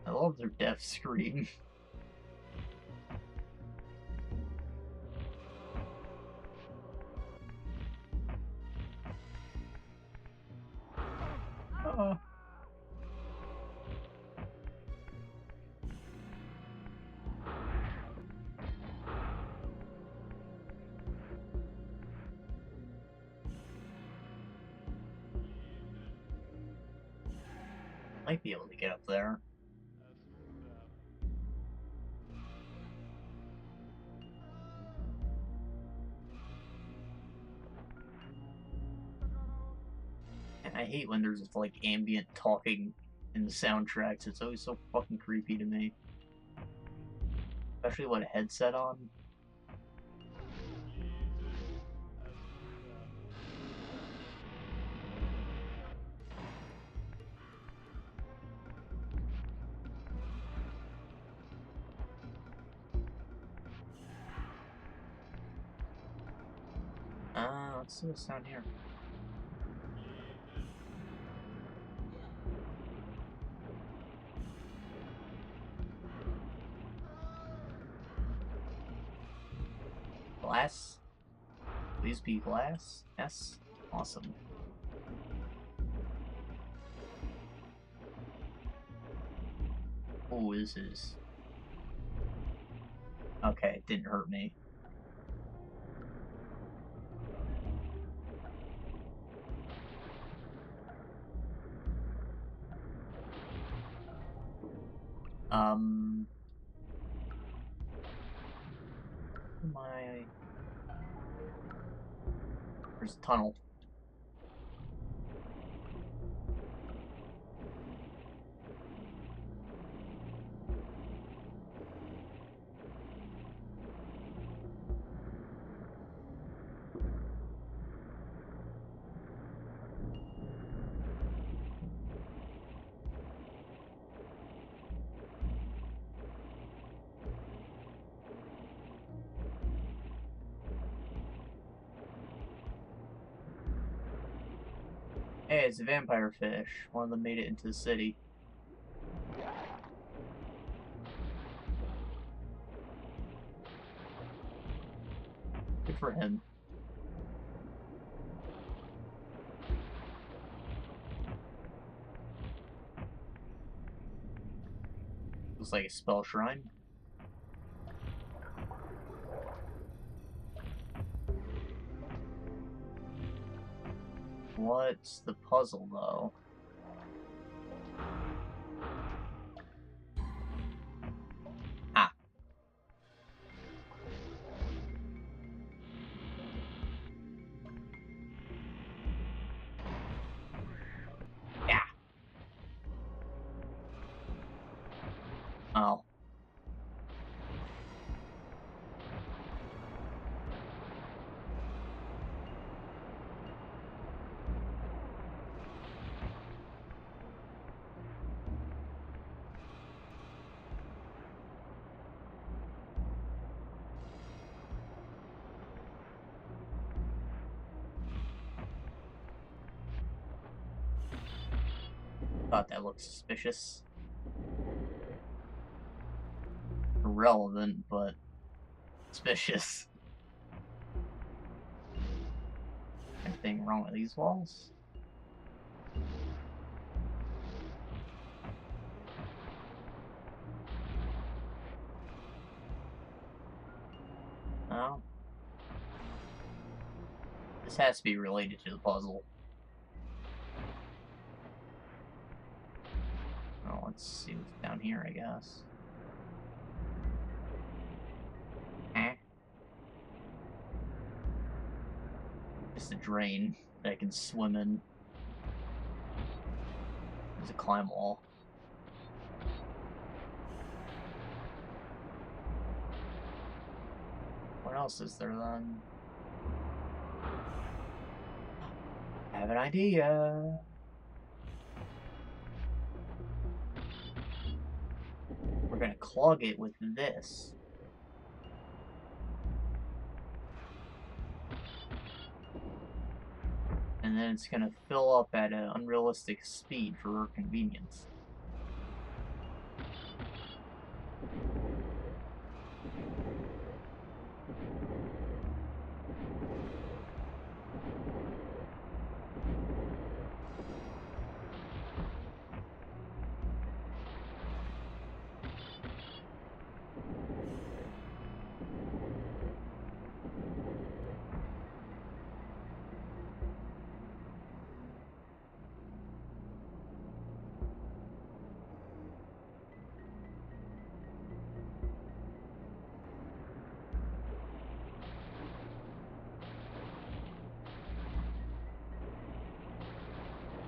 love their death scream. Might be able to get up there. And I hate when there's like ambient talking in the soundtracks. It's always so fucking creepy to me. Especially with a headset on. Let's see what's down here. Glass? Please be glass? Yes? Awesome. Oh, this is... Okay, it didn't hurt me. There's a tunnel. Hey, it's a vampire fish. One of them made it into the city. Good for him. Looks like a spell shrine. What's the puzzle, though? Ah. Yeah. Oh. Thought that looked suspicious. Irrelevant, but suspicious. Anything wrong with these walls? No. This has to be related to the puzzle. Oh, let's see what's down here, I guess. Just a drain that I can swim in. There's a climb wall. What else is there then? I have an idea. We're gonna clog it with this. And then it's gonna fill up at an unrealistic speed for our convenience.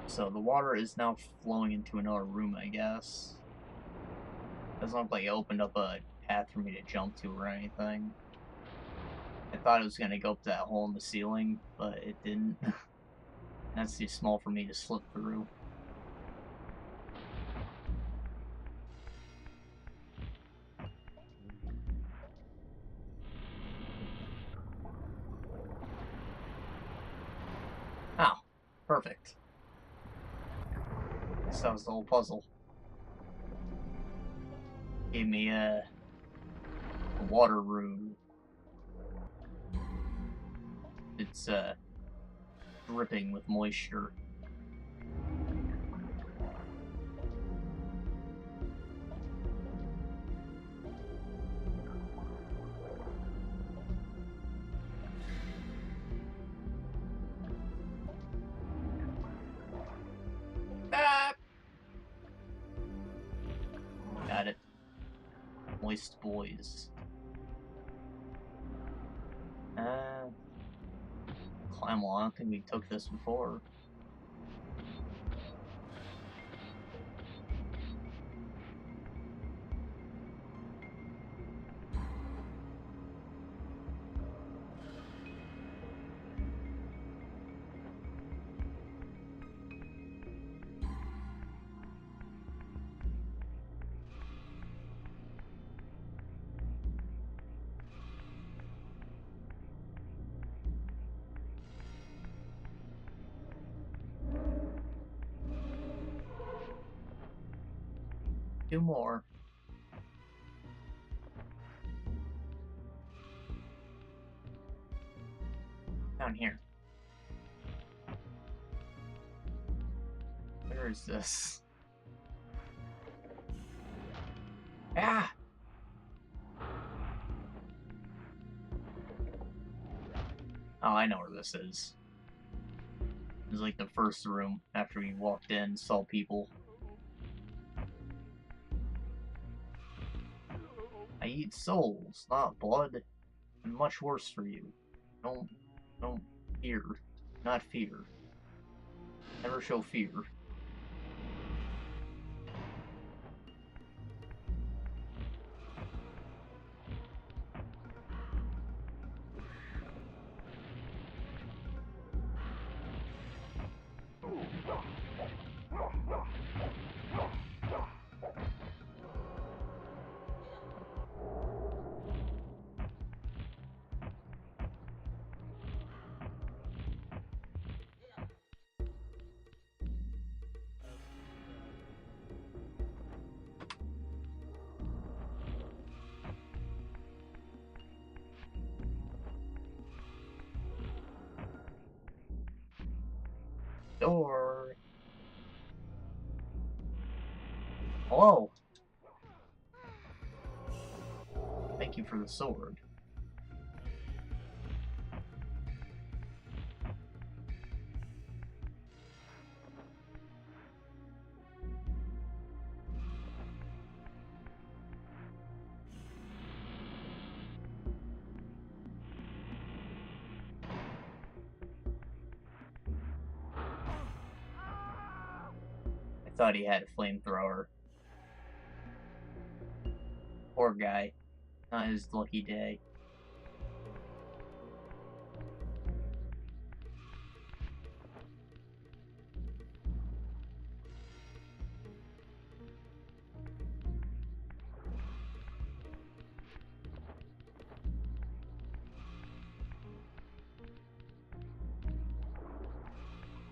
So the water is now flowing into another room, I guess. Doesn't look like it opened up a path for me to jump to or anything. I thought it was gonna go up that hole in the ceiling, but it didn't. That's too small for me to slip through. Oh, perfect. So that was the whole puzzle. Gave me a water room. It's dripping with moisture. Ah! Got it. Moist boys. Climb wall. I don't think we took this before. Two more. Down here. Where is this? Ah! Oh, I know where this is. It's like the first room after we walked in, saw people. I eat souls, not blood. And much worse for you. Don't fear. Not fear. Never show fear. door. Hello. Thank you for the sword. I thought he had a flamethrower. Poor guy. Not his lucky day.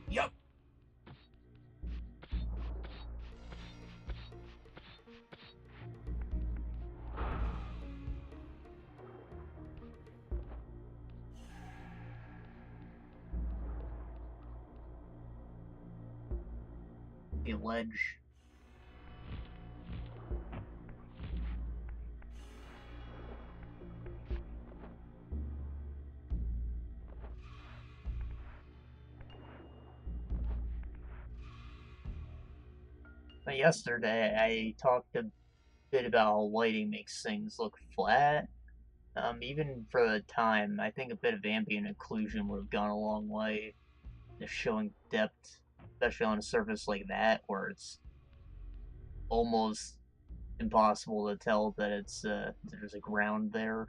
Yup. A ledge. But yesterday I talked a bit about how lighting makes things look flat. Even for the time, I think a bit of ambient occlusion would have gone a long way. Just showing depth, especially on a surface like that, where it's almost impossible to tell that it's there's a ground there.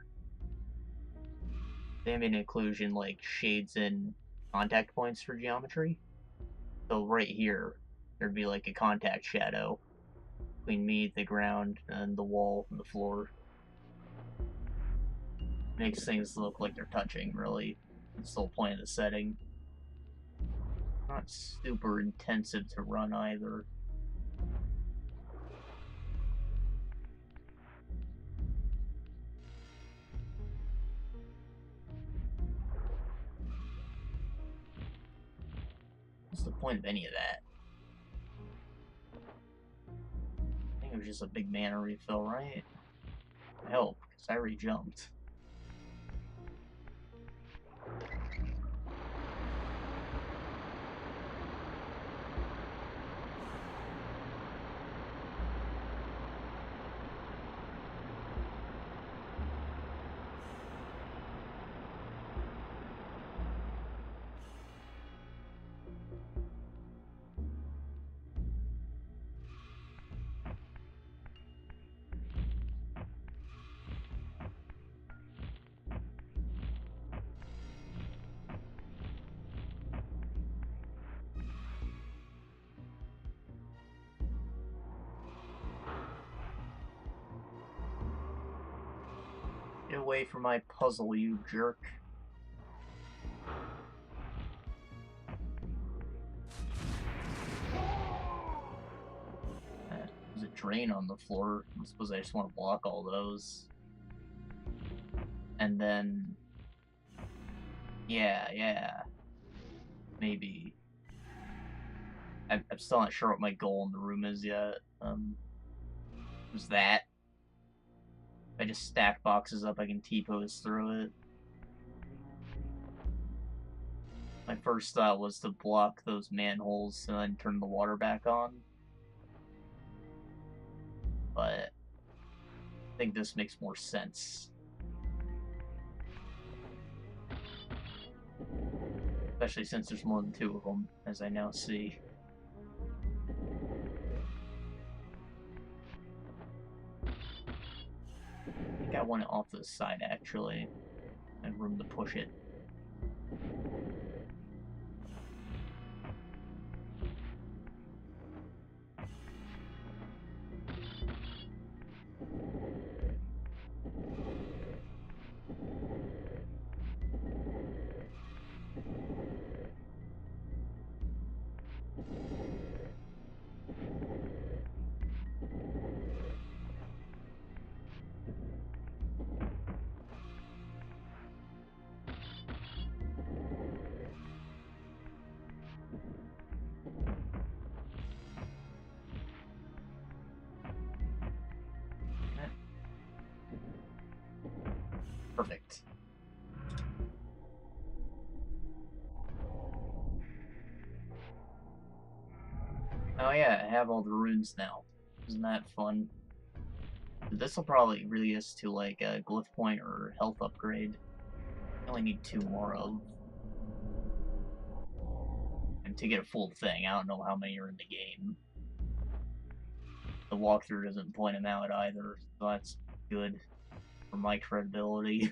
Ambient occlusion like shades in contact points for geometry. So right here, there'd be like a contact shadow between me, the ground, and the wall and the floor. Makes things look like they're touching, really. That's the whole point of the setting. Not super intensive to run either. What's the point of any of that? I think it was just a big mana refill, right? Help, because I re-jumped. Get away from my puzzle, you jerk. There's a drain on the floor. I suppose I just want to block all those. And then... Yeah. Maybe. I'm still not sure what my goal in the room is yet. Was that. If I just stack boxes up, I can T-pose through it. My first thought was to block those manholes and then turn the water back on. But I think this makes more sense. Especially since there's more than two of them, as I now see. I think I want it off to the side, actually. I have room to push it. Oh yeah, I have all the runes now. Isn't that fun? This will probably lead us to like a glyph point or health upgrade. I only need 2 more of. And to get a full thing, I don't know how many are in the game. The walkthrough doesn't point them out either, so that's good for my credibility.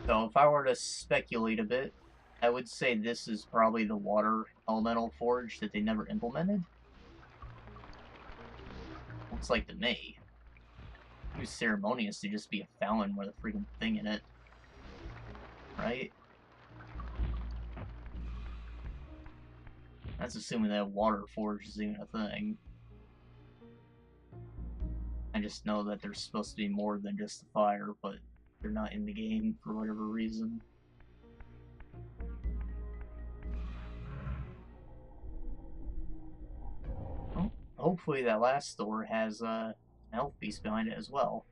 So if I were to speculate a bit, I would say this is probably the water elemental forge that they never implemented. Looks like to me. Too ceremonious to just be a fountain with a freaking thing in it. Right? That's assuming that water forge is even a thing. I just know that there's supposed to be more than just the fire, but they're not in the game for whatever reason. Well, hopefully that last door has an health beast behind it as well.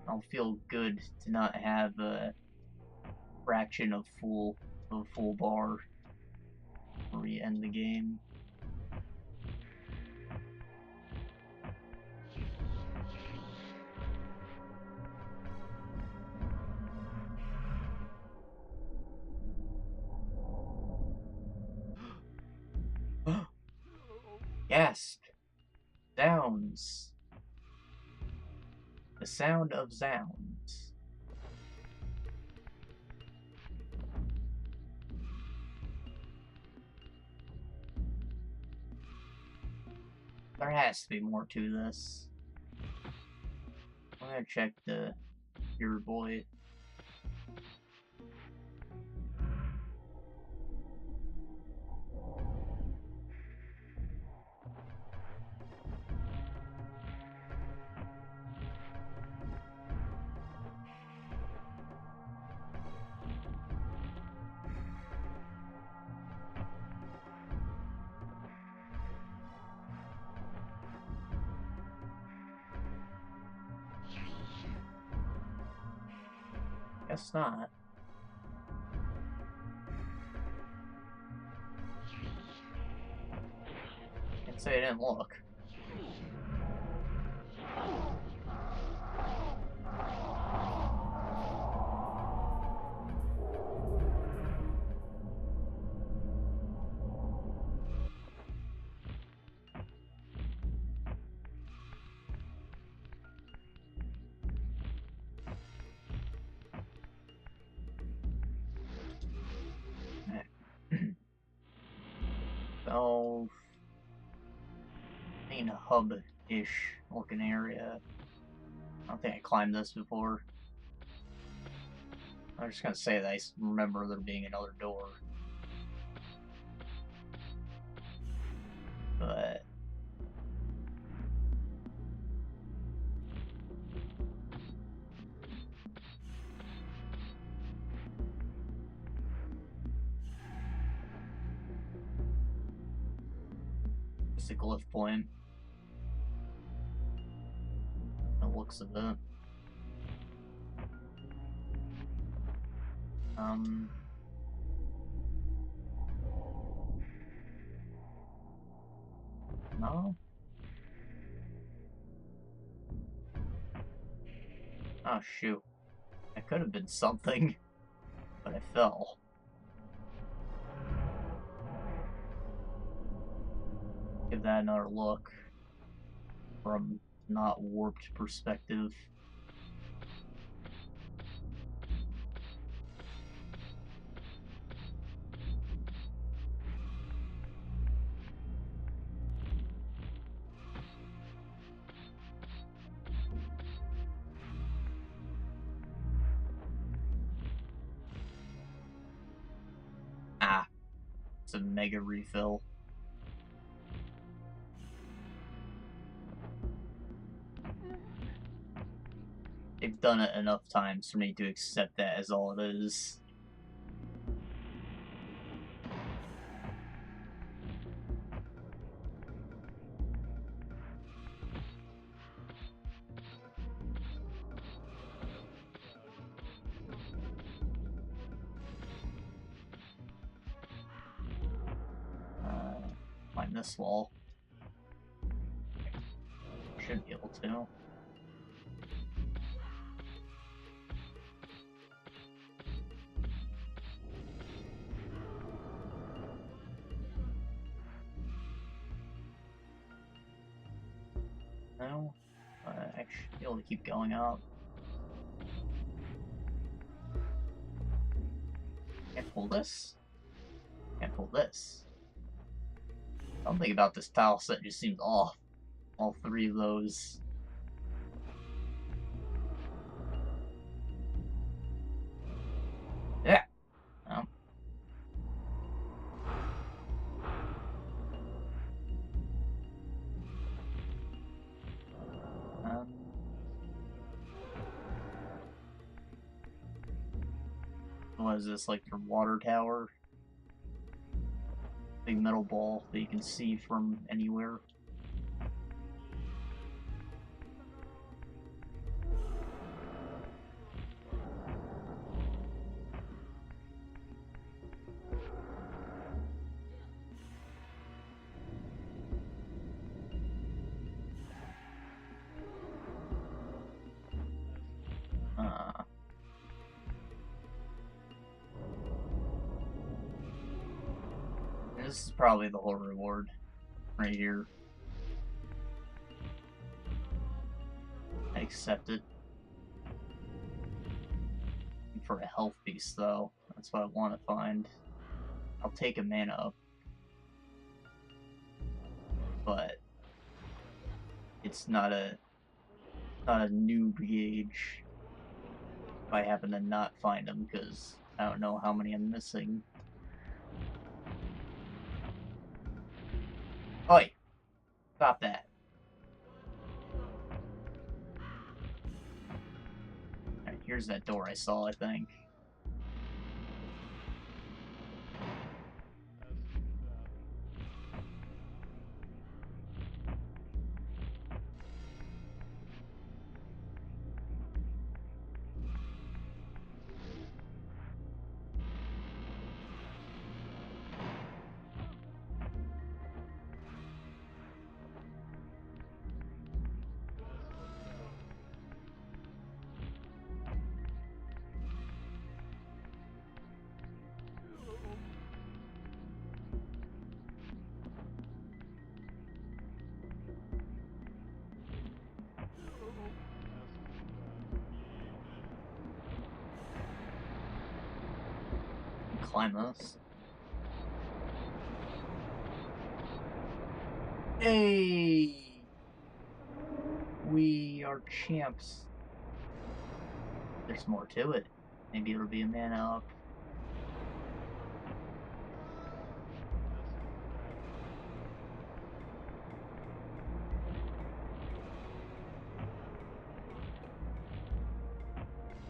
I'll feel good to not have a fraction of a full bar before we end the game. Gasp! Sounds. The sound of sounds. There has to be more to this. I'm gonna check the Pure Boy. Guess not. Can't say I didn't look. So, main hub-ish looking area. I don't think I climbed this before. I'm just gonna say that I remember there being another door. But it's a glyph point. The looks of it. No? Oh shoot. That could have been something, but I fell. Give that another look from not warped perspective. Ah, it's a mega refill. They've done it enough times for me to accept that as all it is. Climb this wall. Should be able to. No, I should be able to keep going up. Can't pull this. Can't pull this. Something about this tile set just seems off. All three of those. Yeah. Oh. What is this, like your water tower? Big metal ball that you can see from anywhere. This is probably the whole reward right here. I accept it. For a health piece, though, that's what I want to find. I'll take a mana up, but it's not a noob gauge. If I happen to not find them, because I don't know how many I'm missing. Oi! Stop that. Alright, here's that door I saw, I think. Climb us. Hey! We are champs. There's more to it. Maybe it'll be a mana up.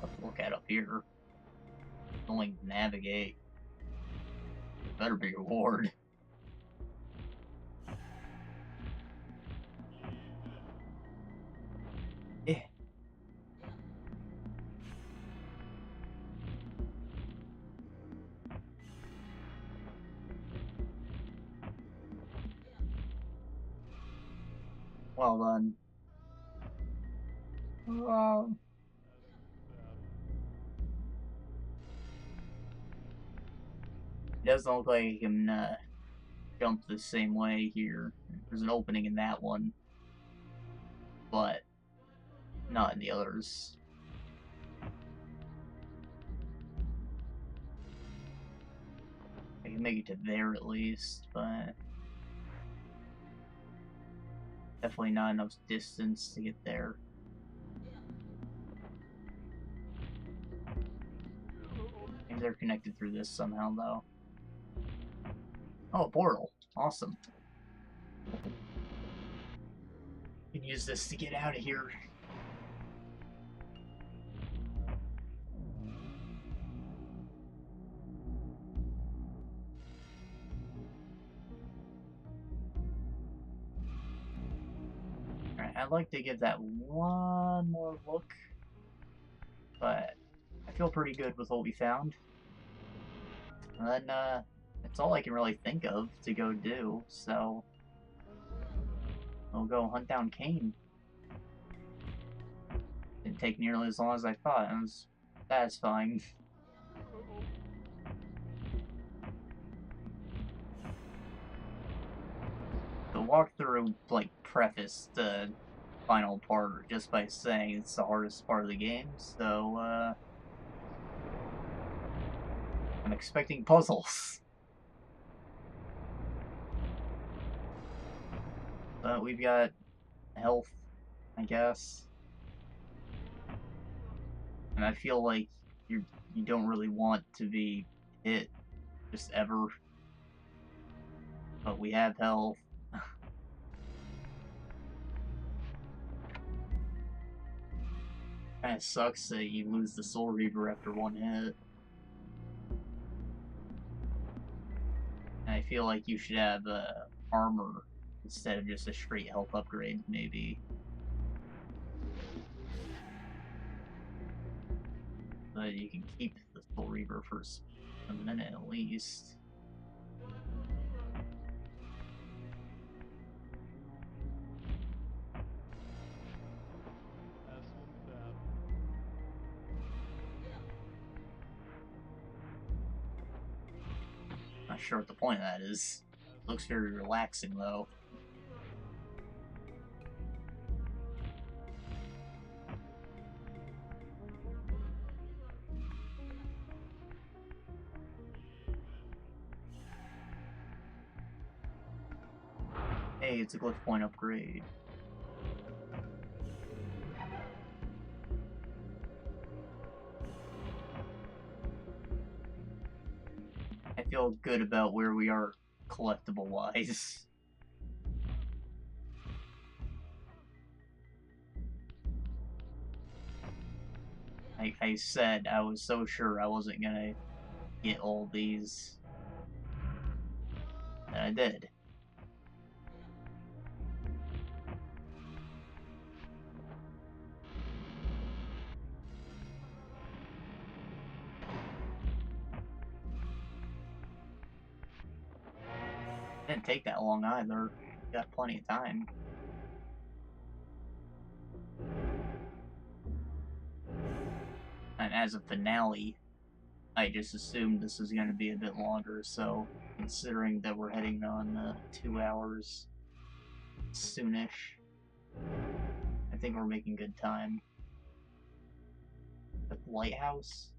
Let's look at up here. Only navigate. Better be a reward. Yeah. Well done. It doesn't look like you can jump the same way here. There's an opening in that one, but not in the others. I can make it to there at least, but definitely not enough distance to get there. Maybe they're connected through this somehow, though. Oh, a portal. Awesome. Can use this to get out of here. I'd like to give that one more look, but I feel pretty good with what we found. And then, that's all I can really think of to go do, so we'll go hunt down Cain. Didn't take nearly as long as I thought, and it was satisfying. The walkthrough, like, prefaced the final part just by saying it's the hardest part of the game, so, I'm expecting puzzles. But we've got health, I guess. And I feel like you don't really want to be hit just ever. But we have health. Kinda sucks that you lose the Soul Reaver after one hit. And I feel like you should have armor instead of just a straight health upgrade, maybe. But you can keep the Soul Reaver for a minute at least. Not sure what the point of that is. Looks very relaxing though. Hey, it's a glyph point upgrade. I feel good about where we are collectible-wise. Like I said, I was so sure I wasn't gonna get all these. And I did. Didn't take that long either. Got plenty of time. And as a finale, I just assumed this is going to be a bit longer, so considering that we're heading on 2 hours soonish, I think we're making good time. The lighthouse?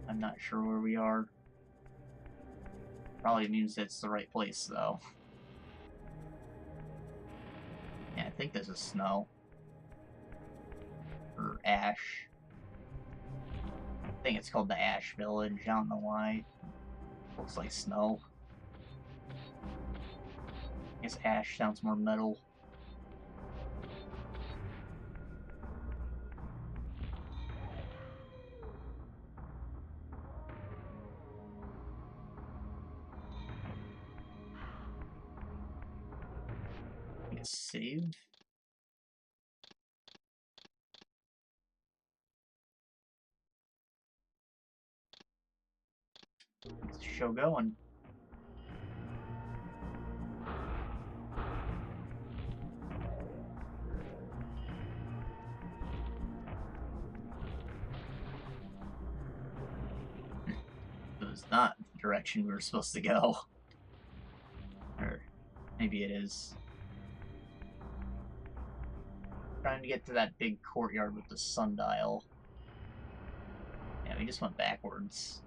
I'm not sure where we are. Probably means it's the right place, though. Yeah, I think this is snow. Or ash. I think it's called the Ash Village, I don't know why. Looks like snow. I guess ash sounds more metal. I guess save? Let's show going. It was not the direction we were supposed to go. Or maybe it is. Trying to get to that big courtyard with the sundial. Yeah, we just went backwards.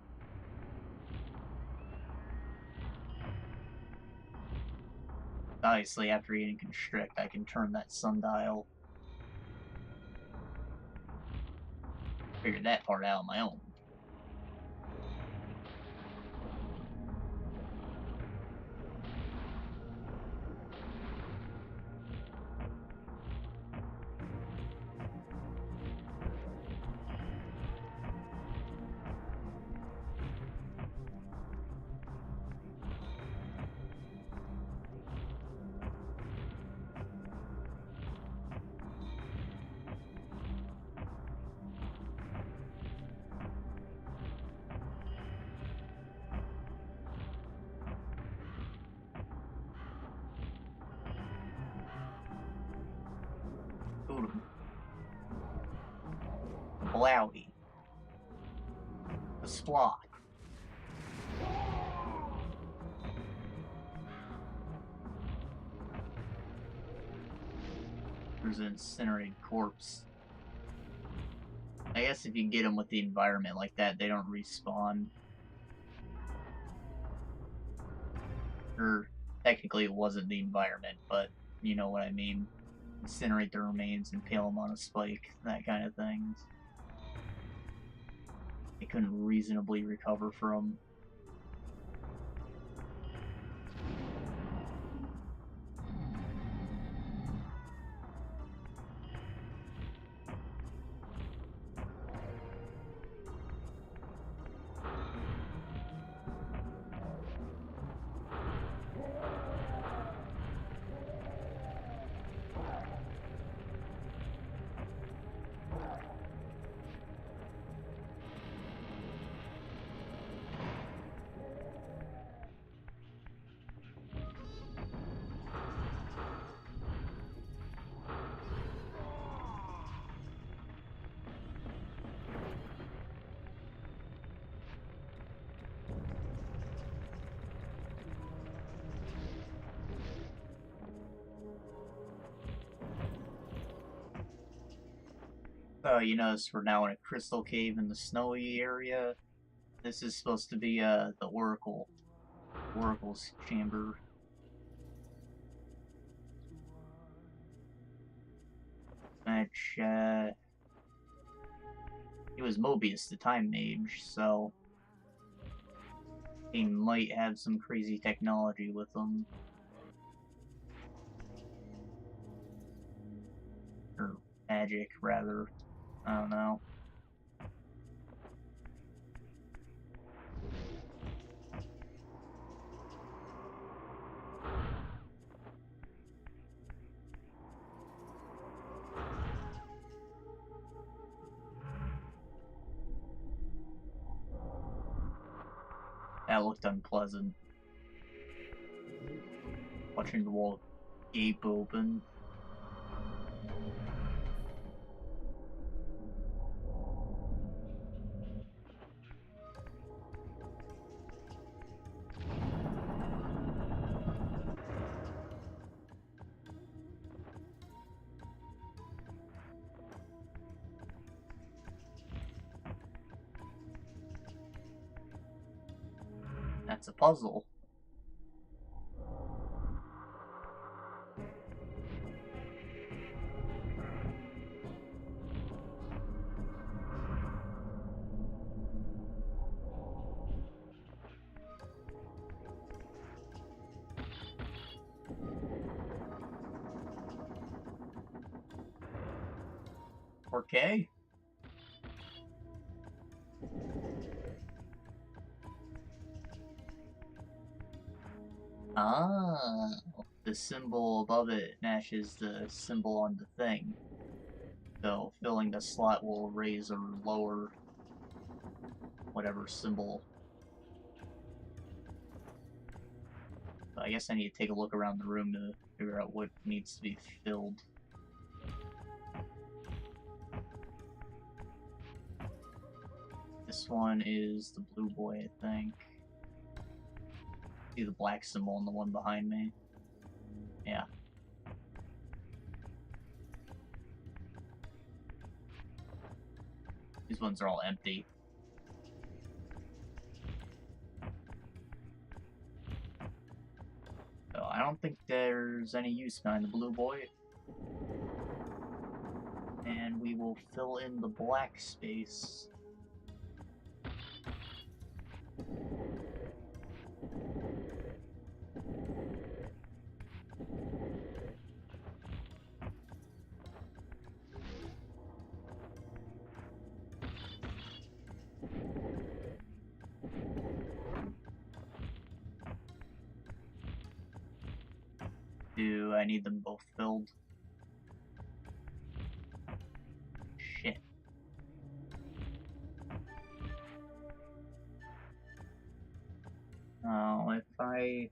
Obviously, after eating Constrict, I can turn that sundial. Figured that part out on my own. Blowy. The Splock. There's an incinerated corpse. I guess if you get them with the environment like that, they don't respawn. Or, technically it wasn't the environment, but you know what I mean. Incinerate the remains, impale them on a spike, that kind of thing. They couldn't reasonably recover from. You notice we're now in a crystal cave in the snowy area. This is supposed to be the Oracle's chamber. Which it was Mobius, the Time Mage, so he might have some crazy technology with him. Or magic, rather. I don't know. That looked unpleasant. Watching the wall gape open. That's a puzzle. Okay. Ah, the symbol above it matches the symbol on the thing. So filling the slot will raise or lower whatever symbol. So I guess I need to take a look around the room to figure out what needs to be filled. This one is the blue boy, I think. See the black symbol on the one behind me? Yeah. These ones are all empty. So I don't think there's any use behind the blue boy. And we will fill in the black space. Do I need them both filled? Shit. Oh, if I...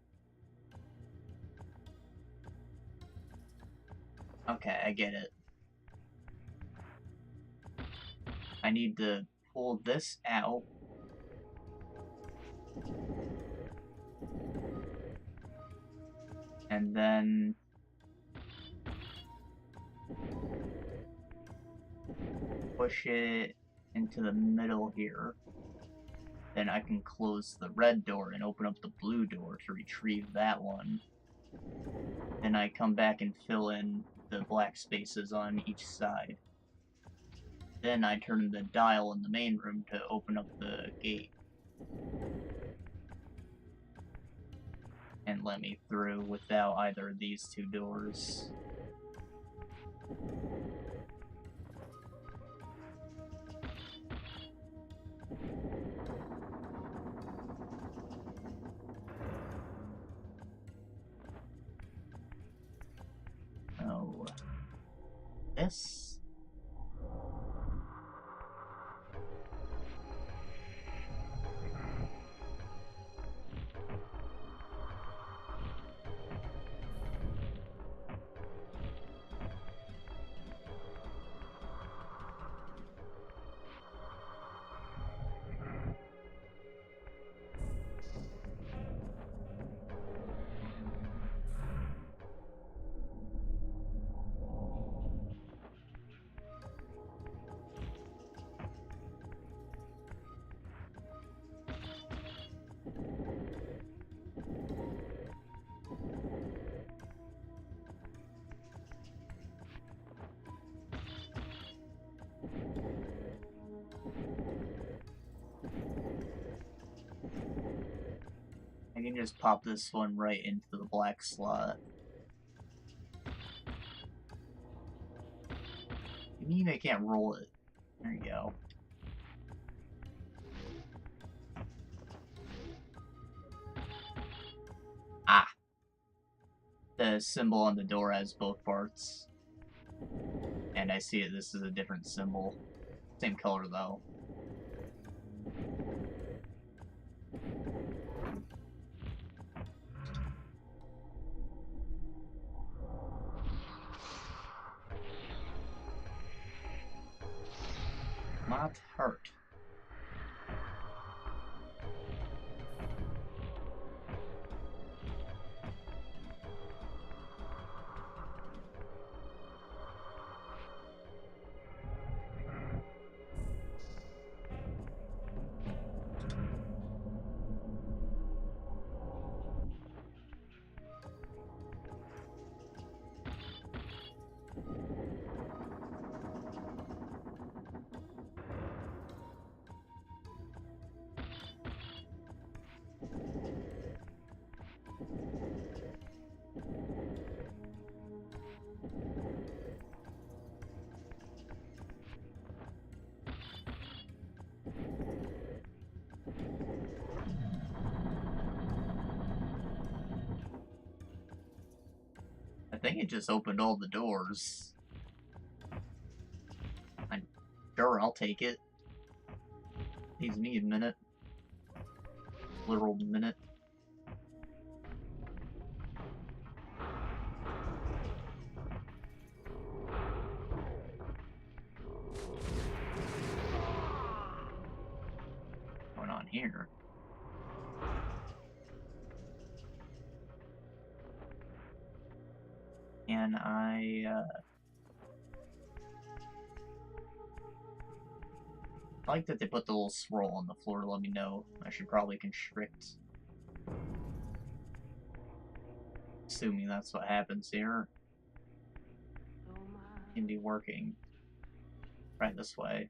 Okay, I get it. I need to pull this out. And then push it into the middle here. Then I can close the red door and open up the blue door to retrieve that one. Then I come back and fill in the black spaces on each side. Then I turn the dial in the main room to open up the gate. And let me through without either of these two doors. Oh. This. I can just pop this one right into the black slot. You mean I can't roll it? There you go. Ah! The symbol on the door has both parts. And I see it, this is a different symbol. Same color though. Not hurt. I think it just opened all the doors. Sure, I'll take it. Needs me a minute. Literal minute. What's going on here? And I like that they put the little swirl on the floor to let me know I should probably constrict. Assuming that's what happens here. Can be working. Right this way.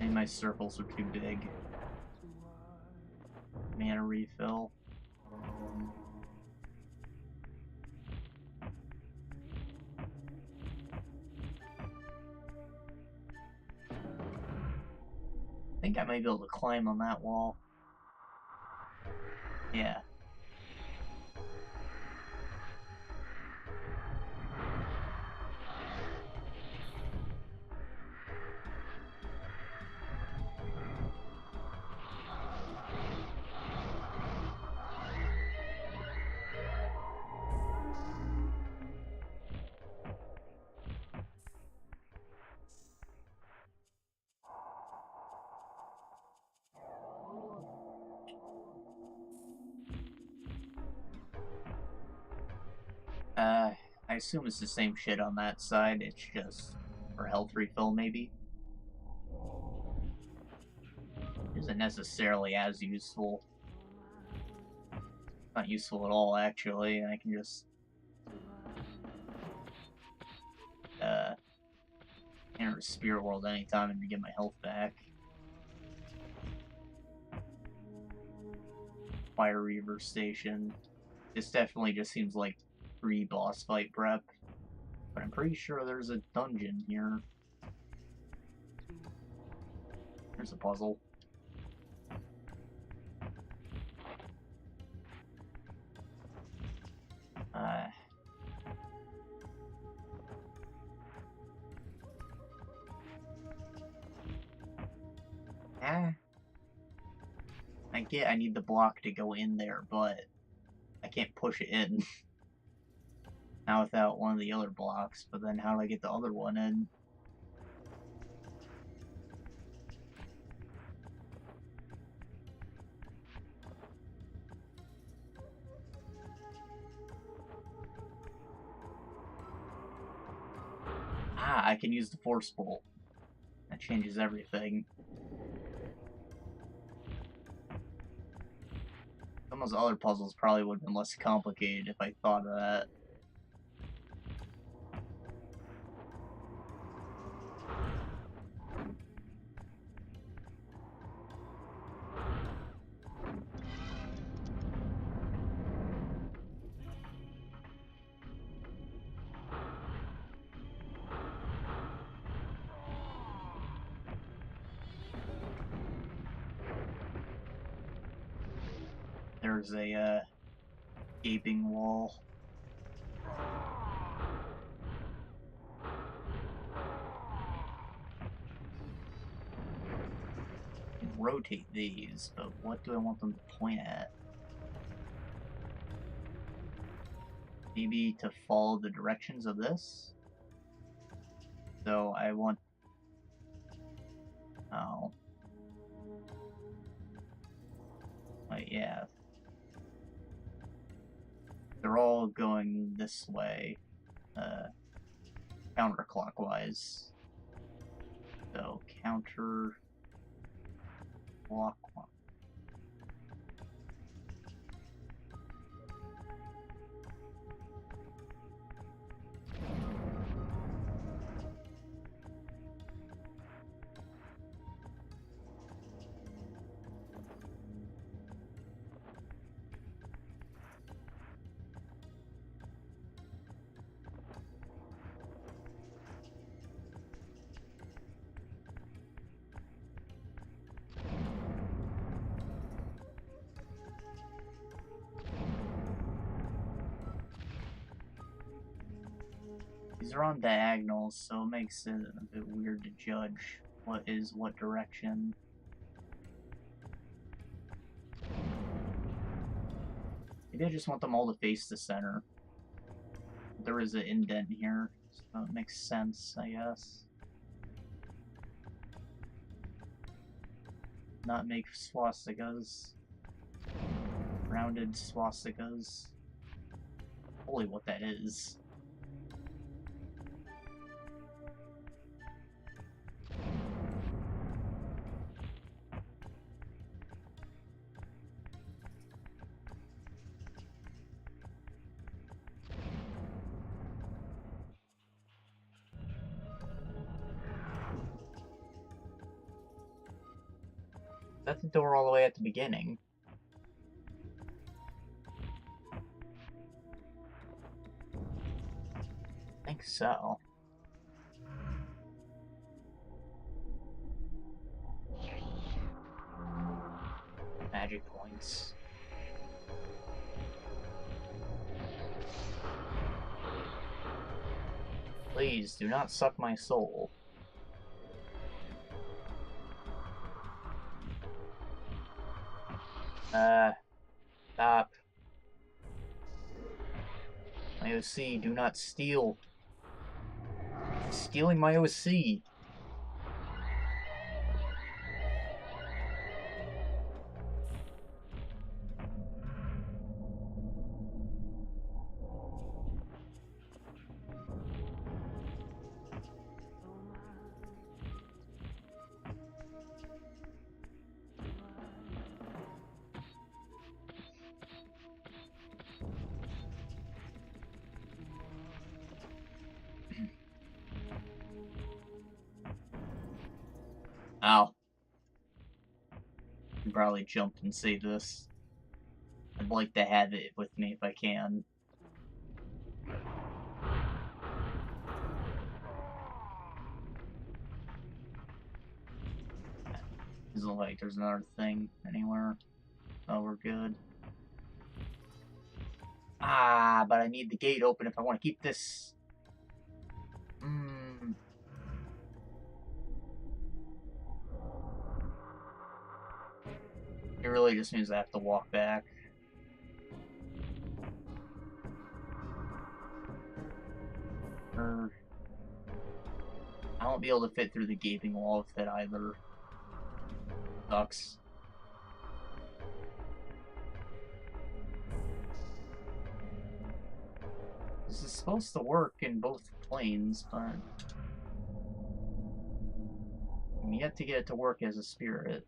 Maybe my circles are too big. Mana refill. I think I might be able to climb on that wall. Yeah. I assume it's the same shit on that side, it's just for health refill, maybe. Isn't necessarily as useful. Not useful at all, actually. I can just enter the spirit world anytime and get my health back. Fire Reaver Station. This definitely just seems like pre-boss fight prep. But I'm pretty sure there's a dungeon here. There's a puzzle. I need the block to go in there, but I can't push it in. Not without one of the other blocks, but then how do I get the other one in? I can use the Force Bolt. That changes everything. Some of those other puzzles probably would have been less complicated if I thought of that. There's a gaping wall. I can rotate these, but what do I want them to point at? Maybe to follow the directions of this? So I want... Oh. Wait, yeah. They're all going this way, counterclockwise. So, counter... clockwise. These are on diagonals, so it makes it a bit weird to judge what is what direction. Maybe I just want them all to face the center. There is an indent here, so it makes sense, I guess. Not make swastikas. Rounded swastikas. Holy, what that is. That's the door all the way at the beginning. I think so. Magic points. Please, do not suck my soul. Stop. My OC, do not steal. Stealing my OC. Ow. I can probably jump and save this. I'd like to have it with me if I can. Doesn't look like there's another thing anywhere. Oh, we're good. Ah, but I need the gate open if I want to keep this. It really just means I have to walk back. I won't be able to fit through the gaping wall of it either. Sucks. This is supposed to work in both planes, but I'm yet to get it to work as a spirit.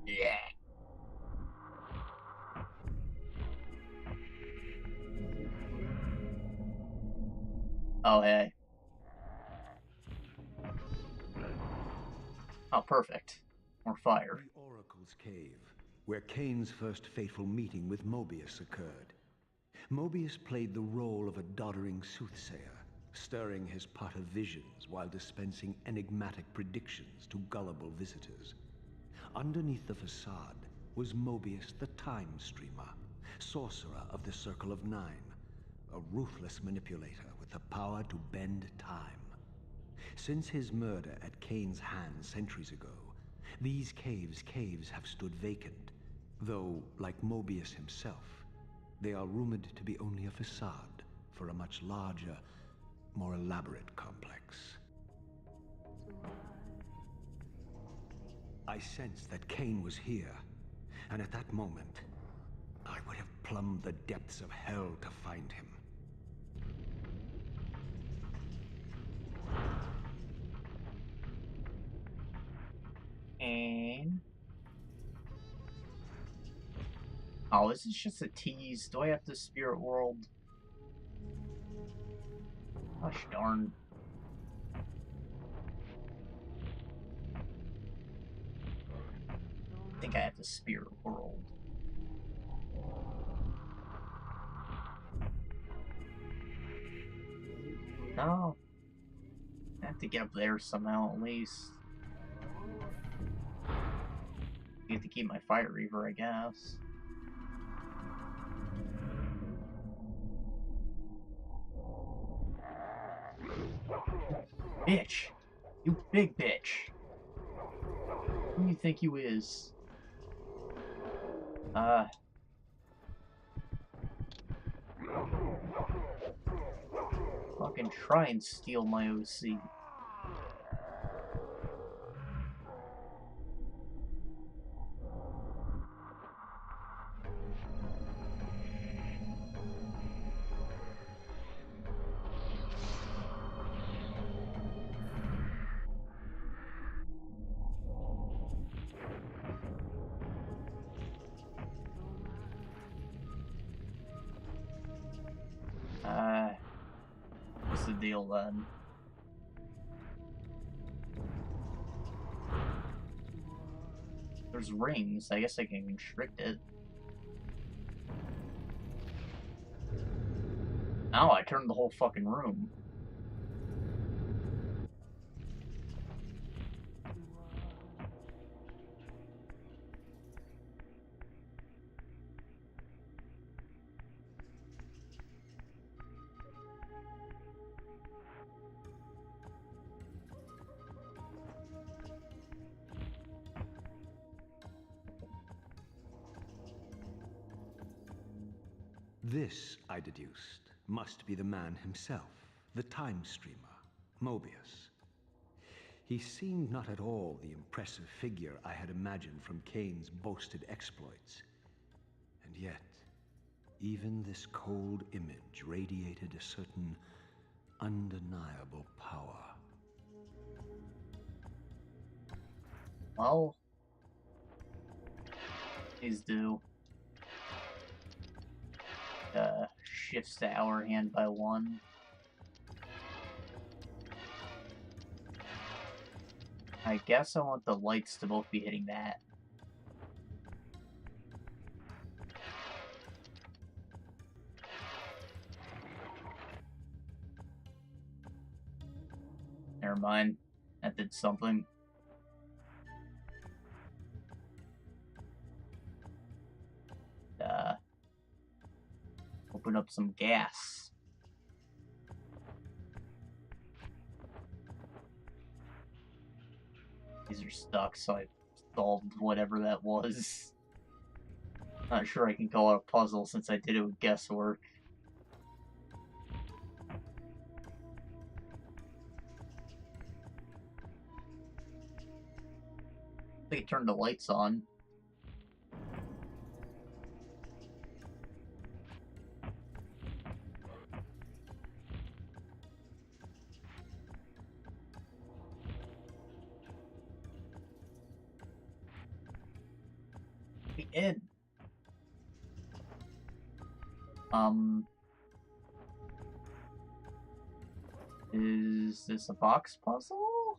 Yeah. Oh, hey. Oh, perfect. More fire. The Oracle's Cave, where Kane's first fateful meeting with Mobius occurred. Mobius played the role of a doddering soothsayer, stirring his pot of visions while dispensing enigmatic predictions to gullible visitors. Underneath the facade was Mobius the Time Streamer, sorcerer of the Circle of Nine, a ruthless manipulator with the power to bend time. Since his murder at Kane's hands centuries ago, these caves have stood vacant, though, like Mobius himself, they are rumored to be only a facade for a much larger, more elaborate complex. I sensed that Kane was here, and at that moment, I would have plumbed the depths of hell to find him. And... oh, this is just a tease. Do I have to spirit world? Gosh darn. I think I have to spirit world. No. I have to get up there somehow at least. I have to keep my Fire Reaver, I guess. Bitch! You big bitch! Who do you think you is? Fucking try and steal my OC. What's the deal then? There's rings. I guess I can constrict it. Now I turned the whole fucking room. This, I deduced, must be the man himself, the Time Streamer, Mobius. He seemed not at all the impressive figure I had imagined from Kane's boasted exploits. And yet, even this cold image radiated a certain undeniable power. Well, please do. Shifts the hour hand by 1. I guess I want the lights to both be hitting that. Never mind. That did something. Open up some gas. These are stuck, so I solved whatever that was. Not sure I can call it a puzzle since I did it with guesswork. I think it turned the lights on. The end. Is this a box puzzle?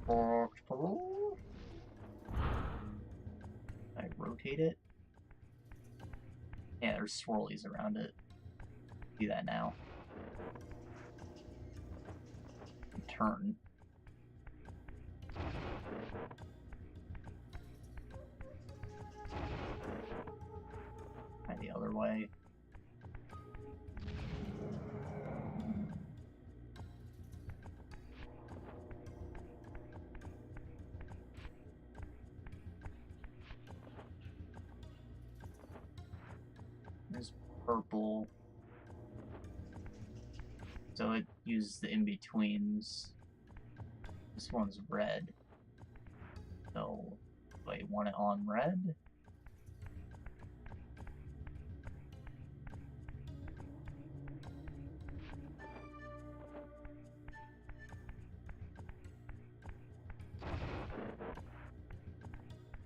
Box puzzle? I rotate it? Yeah, there's swirlies around it. See that now. Turn. Try the other way. There's purple. So it uses the in-betweens. This one's red. So, do I want it on red?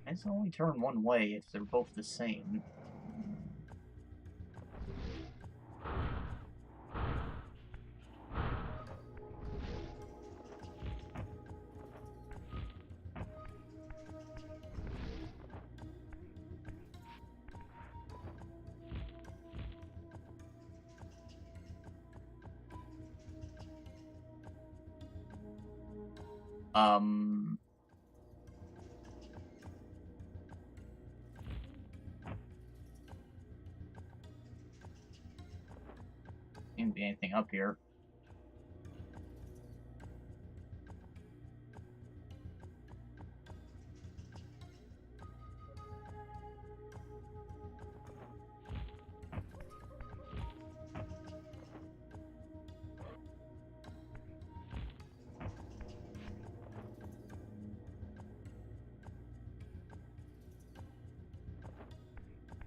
It's only turn one way if they're both the same. Can't be anything up here.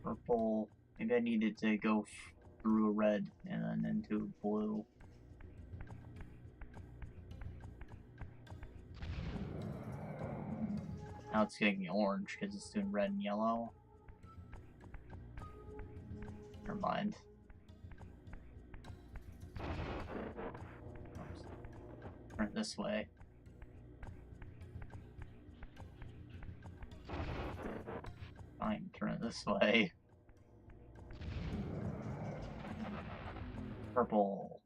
Purple. Maybe I needed to go through a red and then into a blue. Now it's getting the orange because it's doing red and yellow. Never mind. Turn it this way. Fine, turn it this way. Purple.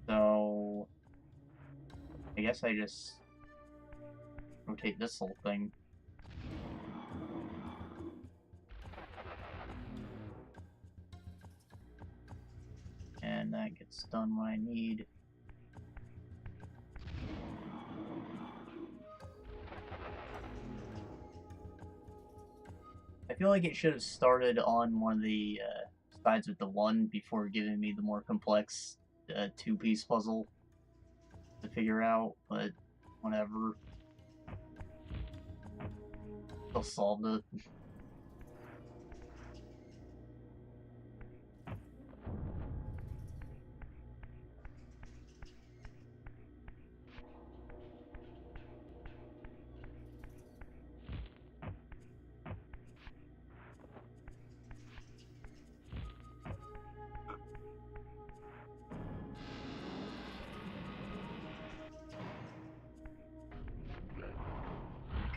So, I guess I just rotate this whole thing. And that gets done what I need. I feel like it should have started on one of the sides with the 1 before giving me the more complex 2-piece puzzle to figure out, but whatever. Still solved it.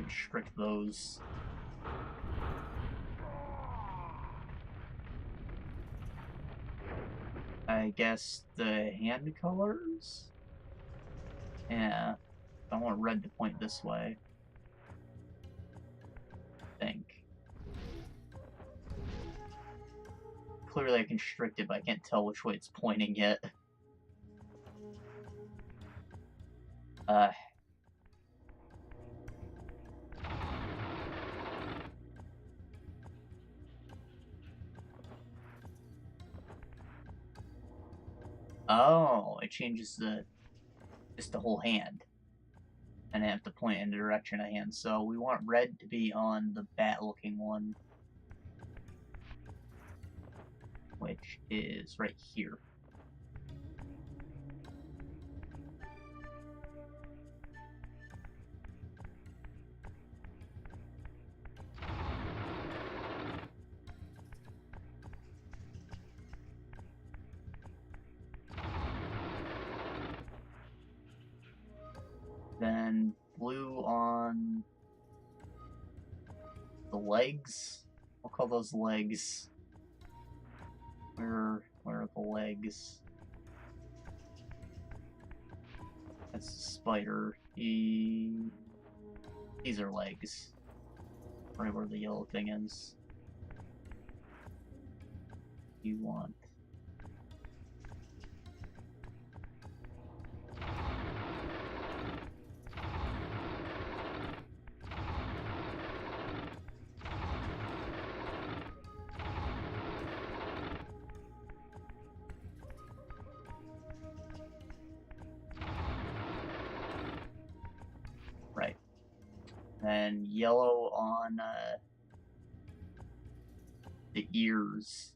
constrict those. I guess the hand colors? Yeah. I want red to point this way. I think. Clearly I constrict it, but I can't tell which way it's pointing yet. Oh, it changes just the whole hand. And I have to point in the direction of hand. So we want red to be on the bat-looking one. Which is right here. Then blue on the legs. We'll call those legs. Where are the legs? That's the spider. These are legs. Right where the yellow thing is. You want. Right. And yellow on the ears.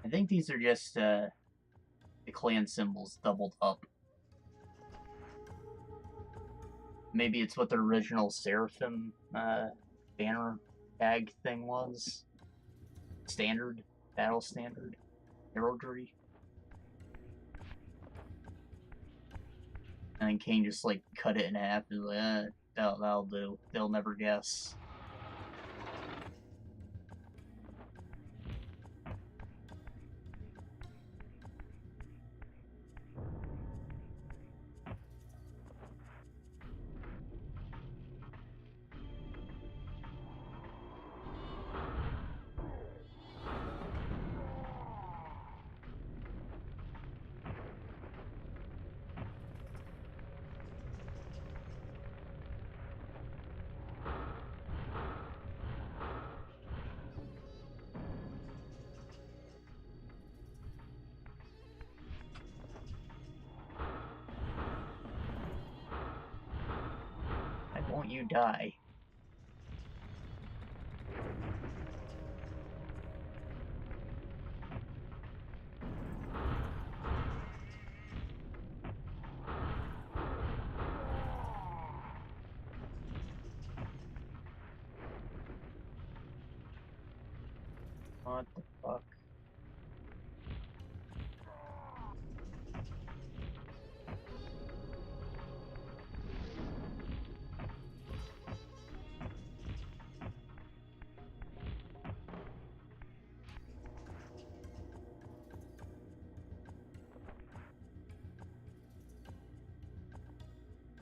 I think these are just the clan symbols doubled up. Maybe it's what the original Seraphim banner tag thing was. Standard, battle standard, heraldry. And then Kane just like cut it in half and was like, that'll do. They'll never guess. Won't you die? What the fuck?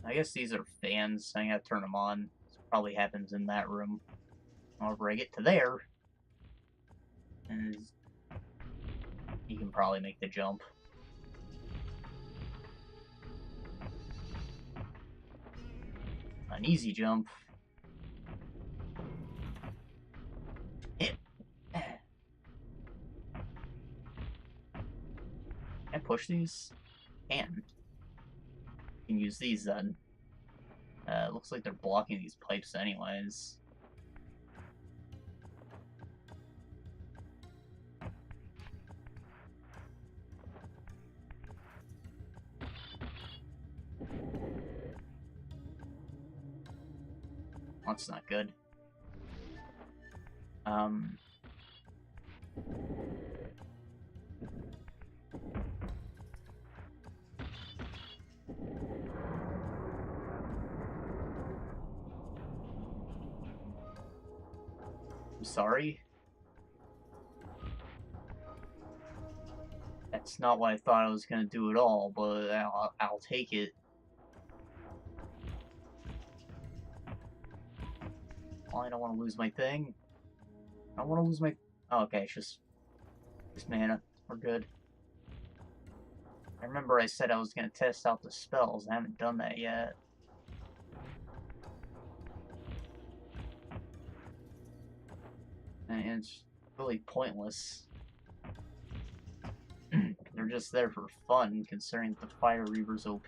I guess these are fans. I gotta turn them on. This probably happens in that room. However, I get to there, and you can probably make the jump. An easy jump. Can I push these? Can use these then. Looks like they're blocking these pipes anyways. That's not good. I'm sorry. That's not what I thought I was gonna do at all, but I'll take it. Well, I don't want to lose my thing. I don't want to lose my... Oh, okay, it's just mana. We're good. I remember I said I was gonna test out the spells. I haven't done that yet. And it's really pointless. They're just there for fun, considering the Fire Reaver's OP.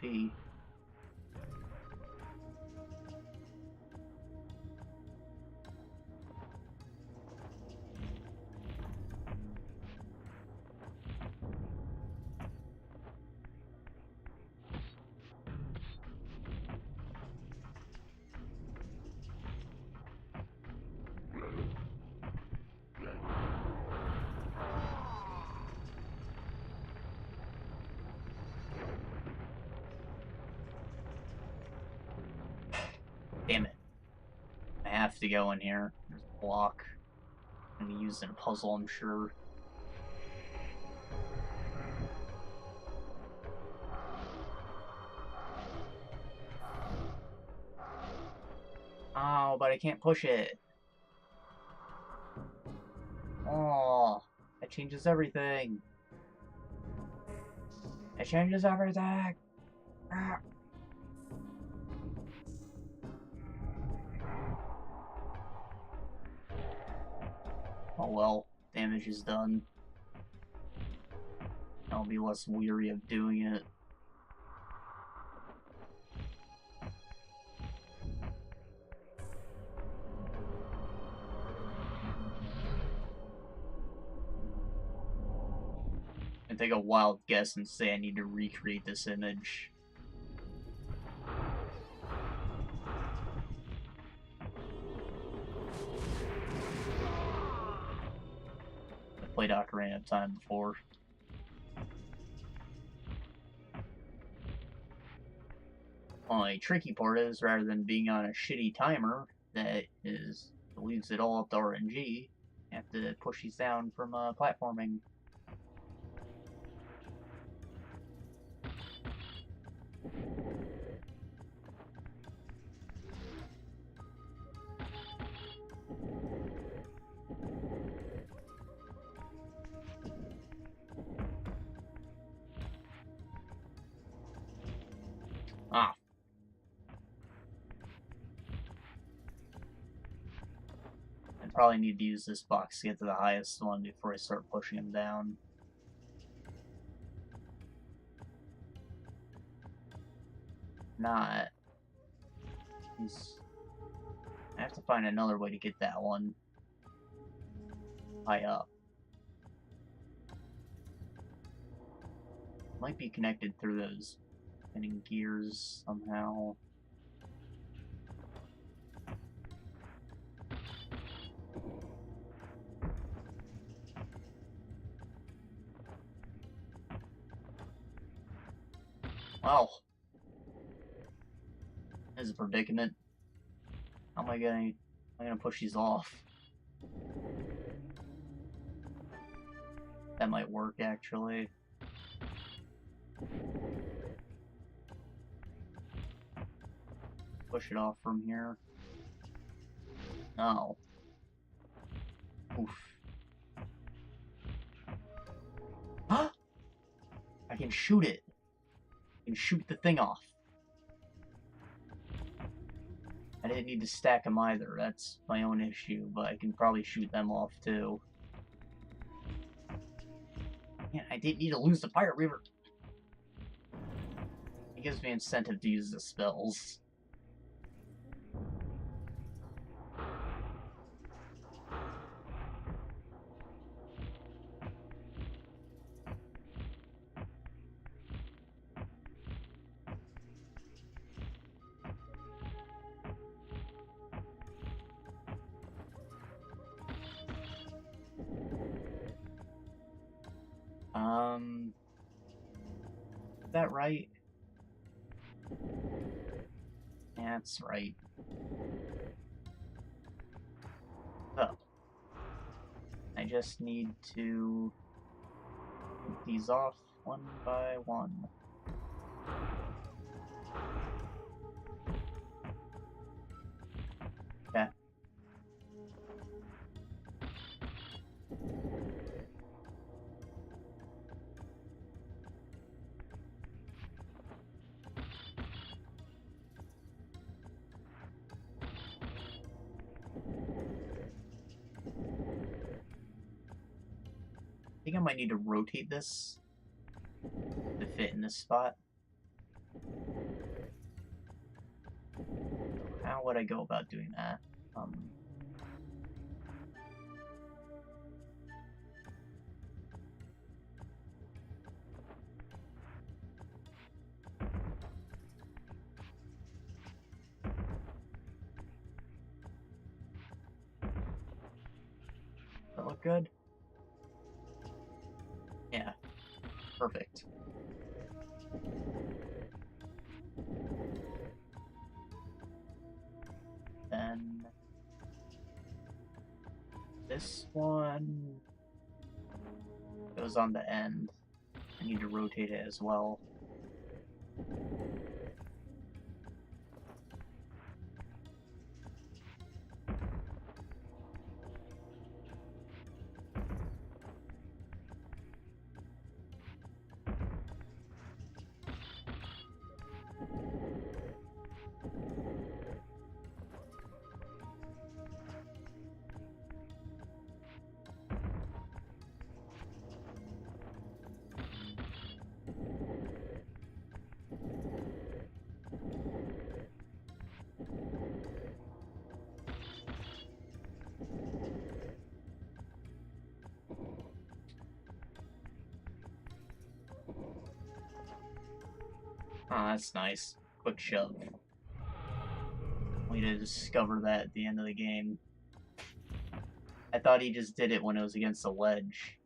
Damn it. I have to go in here. There's a block. I'm gonna use it in a puzzle, I'm sure. Oh, but I can't push it. Oh, that changes everything. It changes everything. Ah. Oh well, damage is done. I'll be less weary of doing it. I take a wild guess and say I need to recreate this image. I played Ocarina of Time before. Only tricky part is, rather than being on a shitty timer that leaves it all up to RNG, you have to push these down from platforming. Ah. I probably need to use this box to get to the highest one before I start pushing him down. Not. I have to find another way to get that one high up. Might be connected through those spinning gears somehow. Wow. This is a predicament. How am I gonna push these off? That might work actually. Push it off from here. No. Oof. Huh? I can shoot it. I can shoot the thing off. I didn't need to stack them either. That's my own issue, but I can probably shoot them off too. Man, I didn't need to lose the Fire Reaver. It gives me incentive to use the spells. Is that right? Yeah, that's right. Oh. just need to take these off one by one. Okay. I think I might need to rotate this to fit in this spot. How would I go about doing that? That look good? Yeah. Perfect. Then this one goes on the end. I need to rotate it as well. Oh, that's nice. Quick shove. We need to discover that at the end of the game. I thought he just did it when it was against the ledge.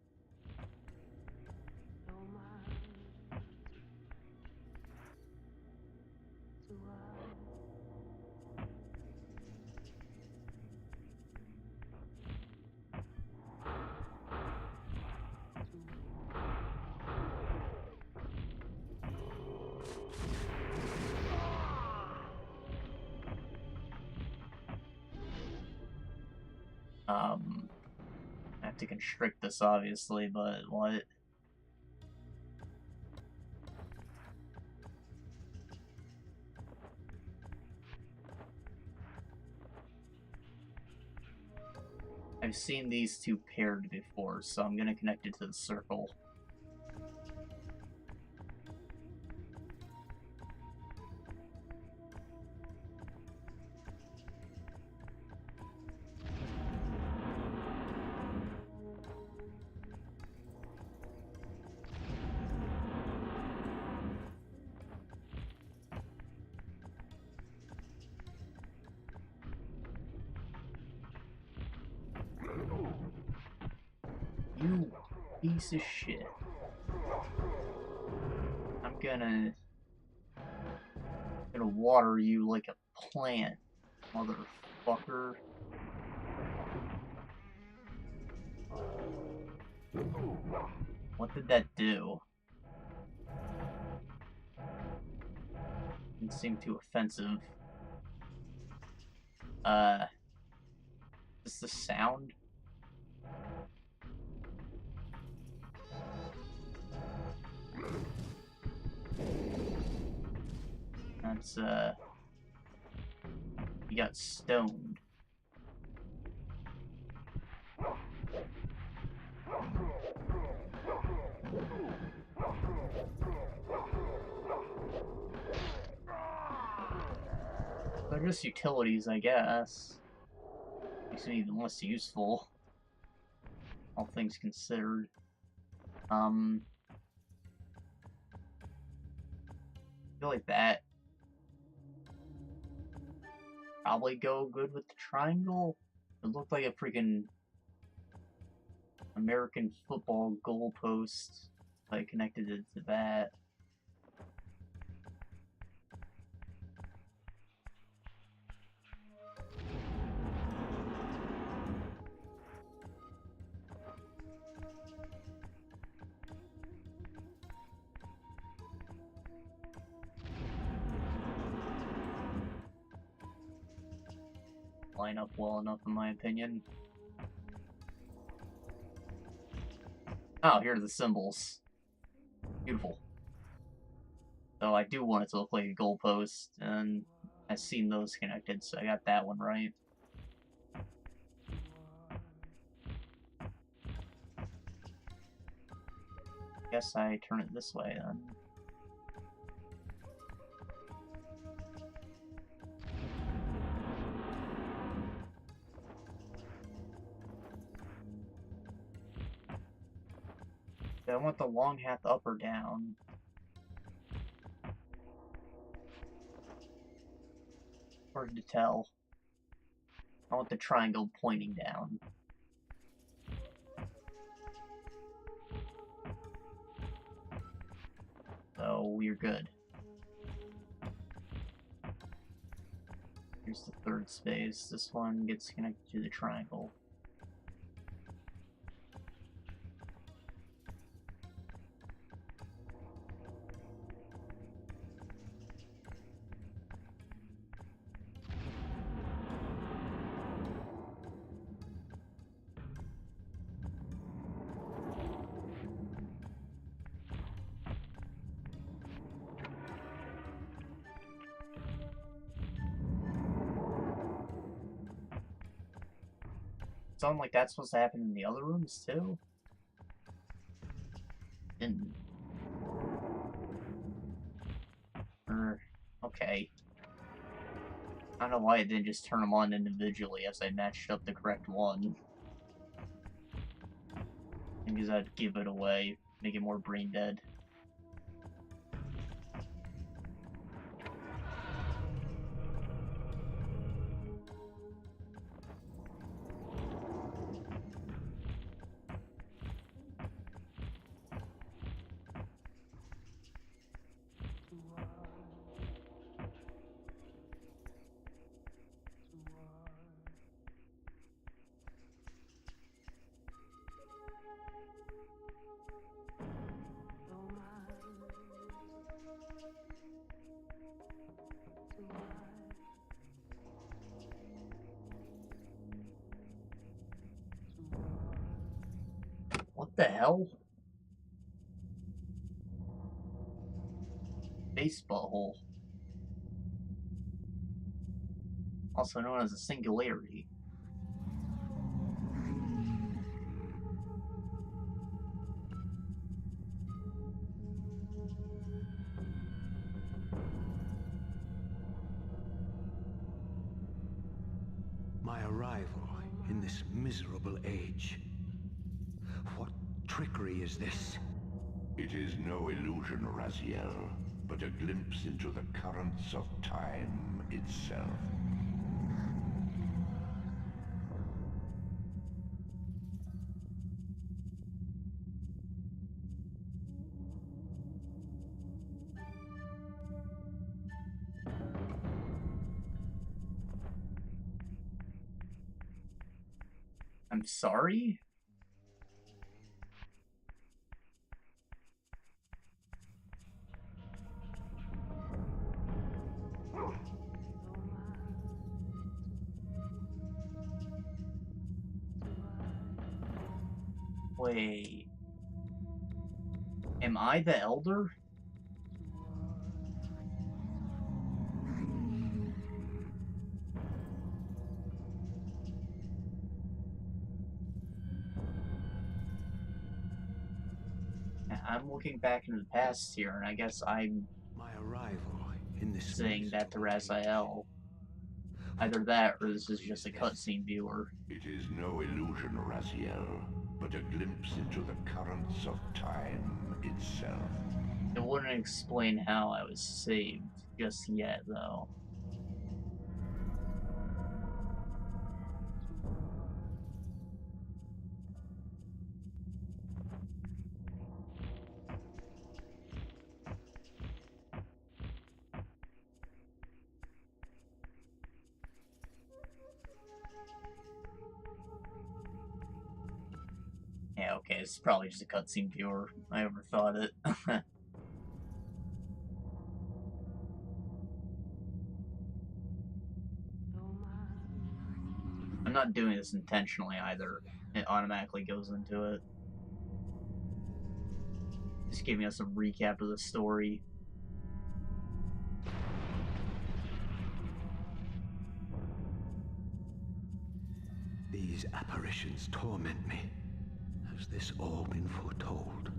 I have to constrict this obviously, but what? I've seen these two paired before, so I'm gonna connect it to the circle. You piece of shit. I'm gonna water you like a plant, motherfucker. What did that do? Didn't seem too offensive. Is this the sound? That's, he got stoned. They're just utilities, I guess. Makes them even less useful, all things considered. I feel like that probably go good with the triangle. It looked like a freaking American football goalpost. I connected it to that. line up well enough, in my opinion. Oh, here are the symbols. Beautiful. So I do want it to look like a goalpost, and I've seen those connected, so I got that one right. Guess I turn it this way then. Do I want the long hat up or down? Hard to tell. I want the triangle pointing down. So we're good. Here's the third space. This one gets connected to the triangle. Sound like that's supposed to happen in the other rooms too? Didn't. Okay. I don't know why I didn't just turn them on individually as I matched up the correct one. Because I'd give it away, make it more brain dead. What the hell? Base butthole. Also known as a singularity. My arrival in this miserable age. What trickery is this? It is no illusion, Raziel, but a glimpse into the currents of time itself. I'm sorry? Wait. Am I the Elder? I'm looking back into the past here, and I guess I'm My arrival in this saying that to miserable age. Raziel. Either that, or this is just a cutscene viewer. It is no illusion, Raziel, but a glimpse into the currents of time itself. It wouldn't explain how I was saved just yet, though. Yeah, okay, it's probably just a cutscene viewer. I overthought it. not doing this intentionally either. It automatically goes into it. Just giving us a recap of the story. These apparitions torment me. Has this all been foretold?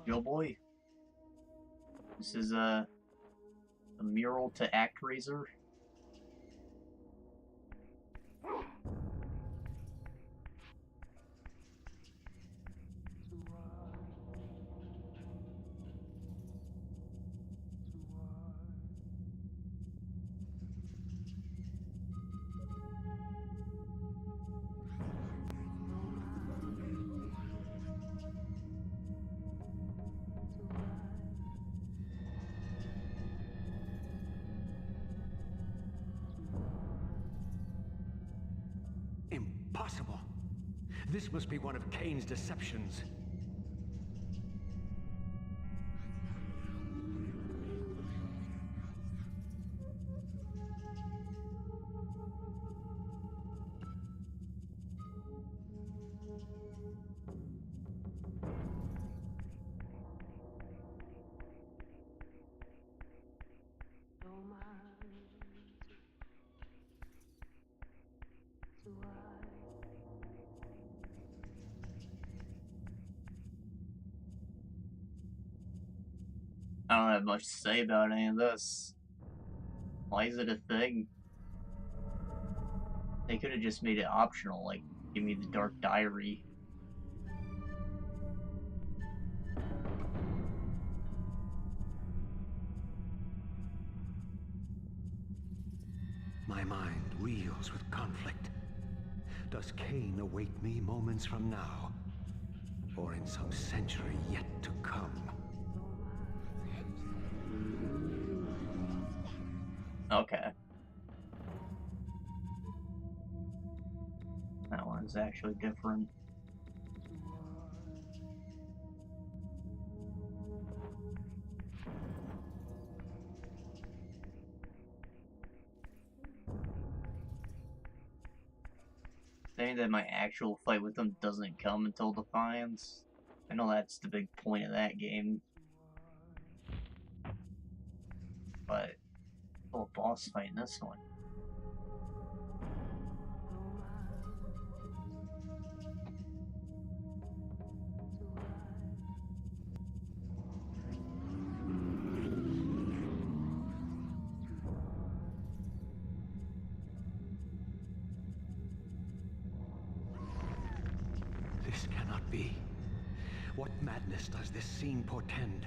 Yo boy. This is a mural to ActRaiser. Impossible. This must be one of Kane's deceptions. I don't have much to say about any of this. Why is it a thing? They could have just made it optional, like, give me the Dark Diary. My mind reels with conflict. Does Kane await me moments from now? Or in some century yet to come? Okay. That one's actually different. Saying that my actual fight with them doesn't come until Defiance. I know that's the big point of that game. But still a boss fight in this one. This cannot be. What madness does this scene portend?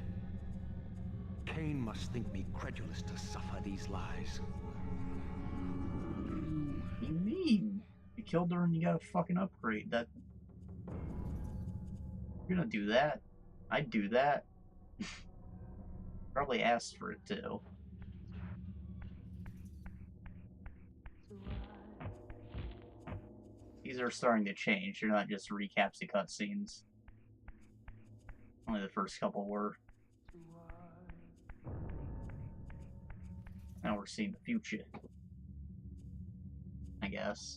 Kane must think me credulous to suffer these lies. What do you mean? You killed her and you got a fucking upgrade. That... You're gonna do that? I'd do that. Probably asked for it too. These are starting to change. They're not just recaps of cutscenes. Only the first couple were. Now we're seeing the future, I guess.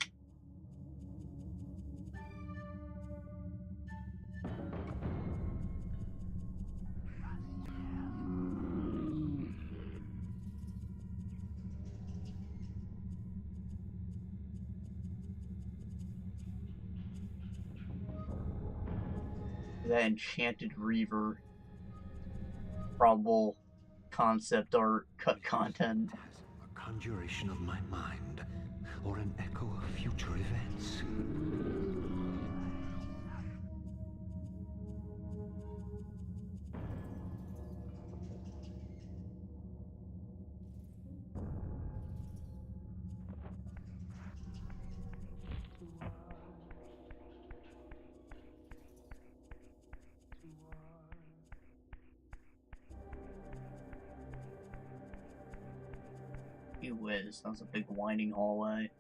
That Enchanted Reaver. Probable concept art, cut content. A conjuration of my mind, or an echo of future events. Gee whiz, that was a big winding hallway.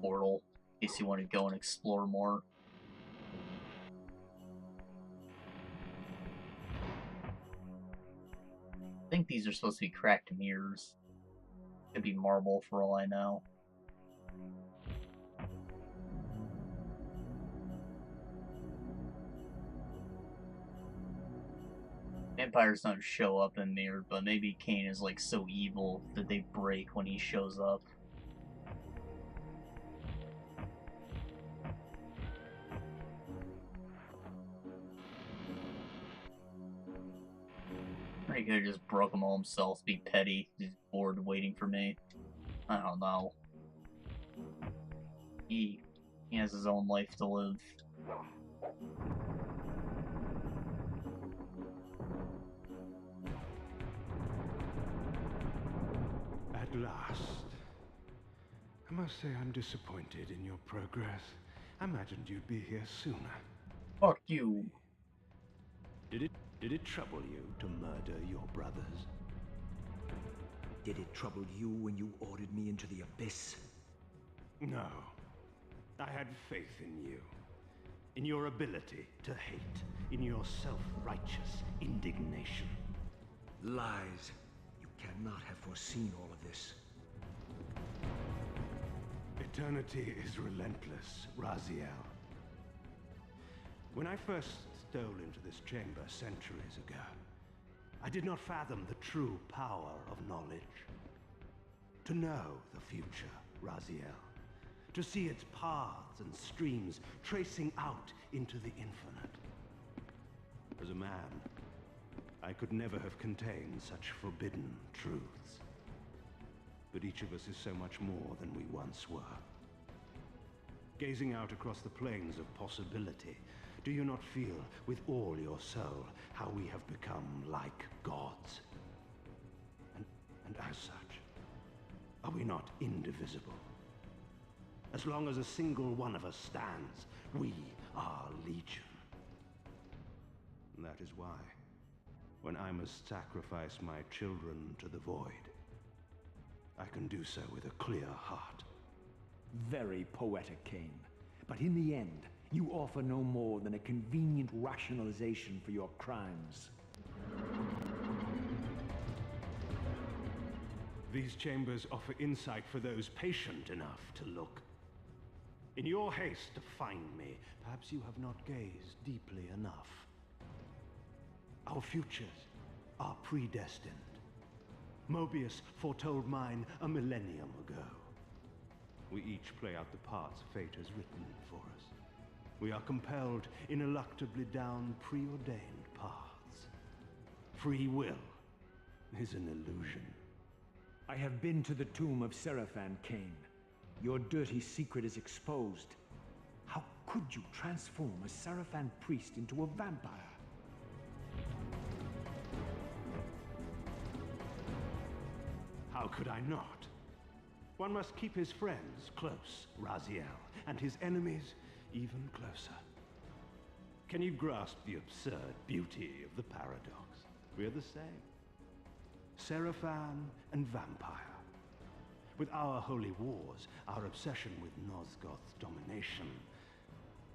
Portal, in case you want to go and explore more. I think these are supposed to be cracked mirrors. Could be marble for all I know. Vampires don't show up in mirror, but maybe Kane is like so evil that they break when he shows up. He could have just broke them all himself, be petty, just bored waiting for me. I don't know. He has his own life to live. At last. I must say I'm disappointed in your progress. I imagined you'd be here sooner. Fuck you. Did it trouble you to murder your brothers? Did it trouble you when you ordered me into the abyss? No. I had faith in you. In your ability to hate. In your self-righteous indignation. Lies. You cannot have foreseen all of this. Eternity is relentless, Raziel. When I first stole into this chamber centuries ago, I did not fathom the true power of knowledge. To know the future, Raziel. To see its paths and streams tracing out into the infinite. As a man, I could never have contained such forbidden truths. But each of us is so much more than we once were. Gazing out across the plains of possibility, do you not feel with all your soul how we have become like gods? And as such, are we not indivisible? As long as a single one of us stands, we are legion. And that is why, when I must sacrifice my children to the void, I can do so with a clear heart. Very poetic, Kane. But in the end, you offer no more than a convenient rationalization for your crimes. These chambers offer insight for those patient enough to look. In your haste to find me, perhaps you have not gazed deeply enough. Our futures are predestined. Mobius foretold mine a millennium ago. We each play out the parts fate has written for us. We are compelled ineluctably down preordained paths. Free will is an illusion. I have been to the tomb of Seraphan, Kane. Your dirty secret is exposed. How could you transform a Seraphan priest into a vampire? How could I not? One must keep his friends close, Raziel, and his enemies even closer. Can you grasp the absurd beauty of the paradox? We're the same. Seraphan and vampire. With our holy wars, our obsession with Nosgoth's domination,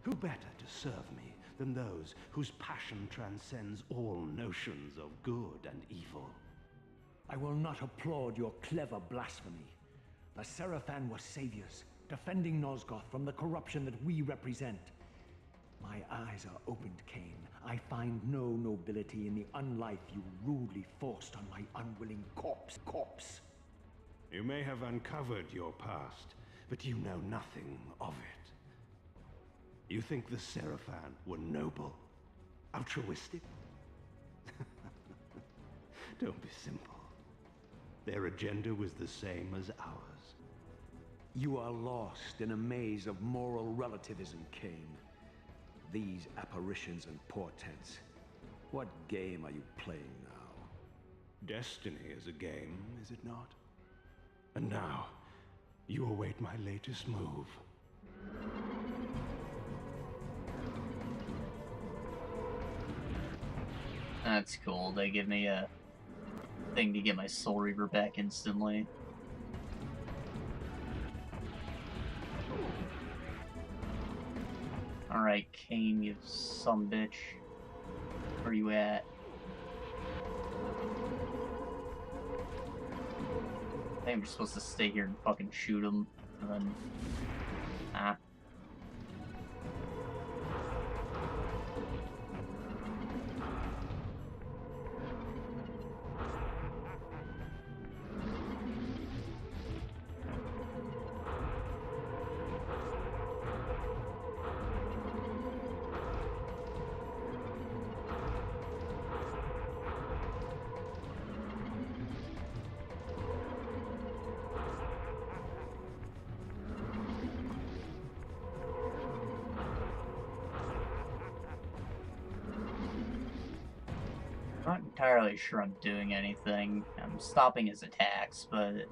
who better to serve me than those whose passion transcends all notions of good and evil? I will not applaud your clever blasphemy. The Seraphan were saviors, defending Nosgoth from the corruption that we represent. My eyes are opened, Kane. I find no nobility in the unlife you rudely forced on my unwilling corpse. You may have uncovered your past, but you know nothing of it. You think the Seraphan were noble, altruistic? Don't be simple. Their agenda was the same as ours. You are lost in a maze of moral relativism, Kane. These apparitions and portents. What game are you playing now? Destiny is a game, is it not? And now, you await my latest move. That's cool. They give me a thing to get my Soul Reaver back instantly. Alright, Kain, you some bitch. Where you at? I think I'm just supposed to stay here and fucking shoot him, and then... Ah. I'm not entirely sure I'm doing anything. I'm stopping his attacks, but...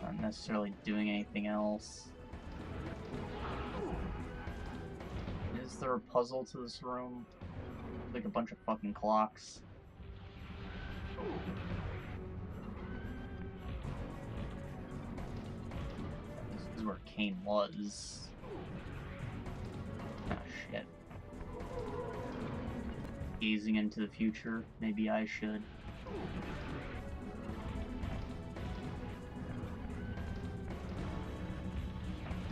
not necessarily doing anything else. Is there a puzzle to this room? Like a bunch of fucking clocks. This is where Kain was. Oh shit. Gazing into the future. Maybe I should.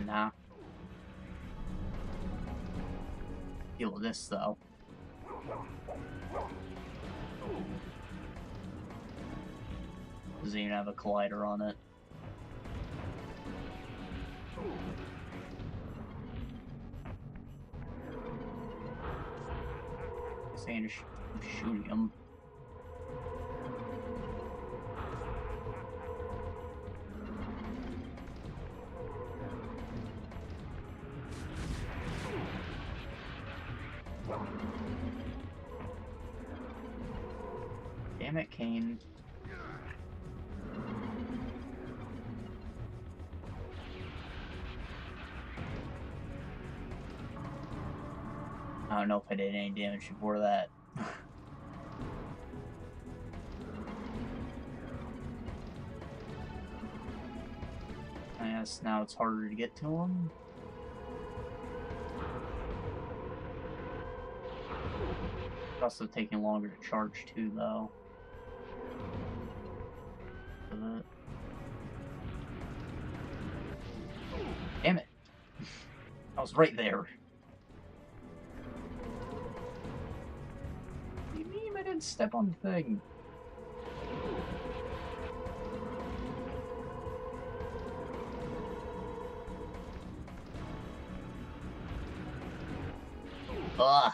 Nah. Deal with this though. Doesn't even have a collider on it. Saying shooting him. Damn it, Kain. I don't know if I did any damage before that. I guess now it's harder to get to him. It's also taking longer to charge too, though. Damn it! I was right there. What do you mean I didn't step on the thing? Ugh!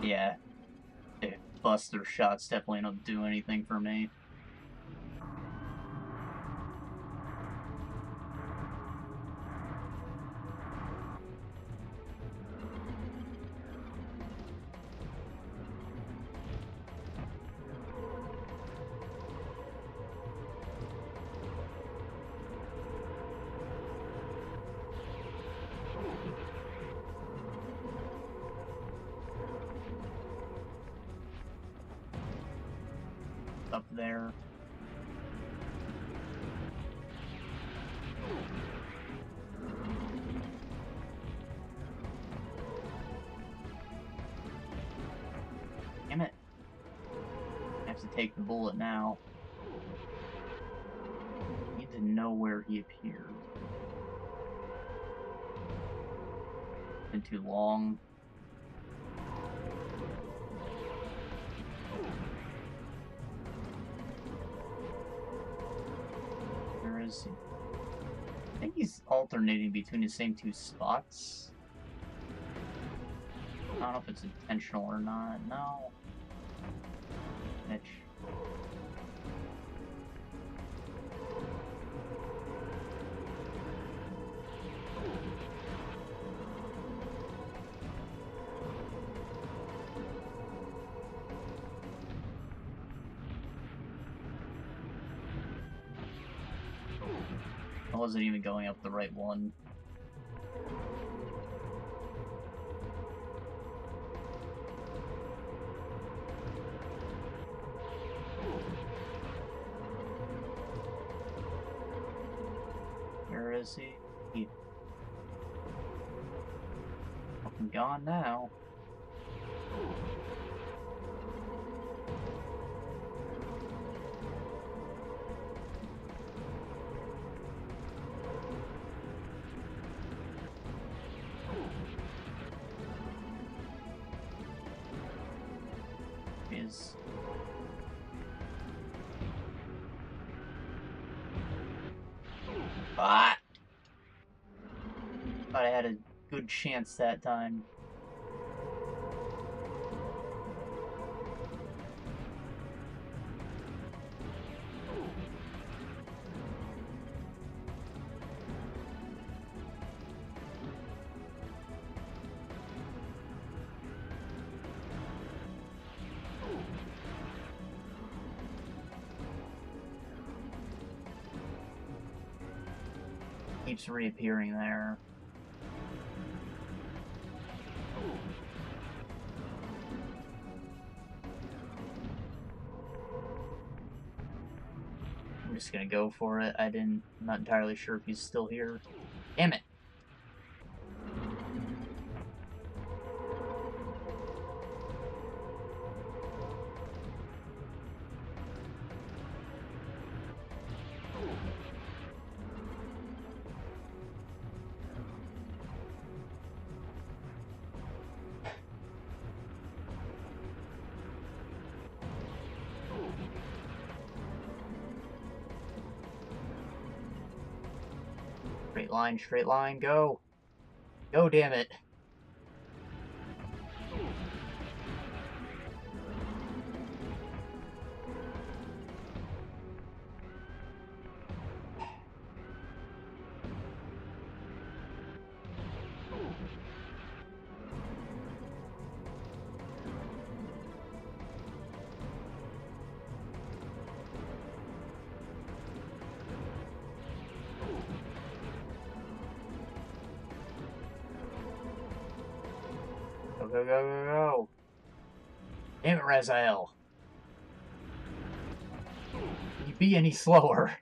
Yeah. Buster shots definitely don't do anything for me. Up there. Damn it. I have to take the bullet now. I need to know where he appeared. Been too long. I think he's alternating between the same two spots. I don't know if it's intentional or not. No. Mitch. wasn't even going up the right one. Where is he? I'm gone now. Is thought I had a good chance that time. Keeps reappearing there. I'm just gonna go for it. I'm not entirely sure if he's still here. Damn it. Straight line, go! Go, damn it! Go, go, go, go, go. Damn it, Raziel. Can you be any slower?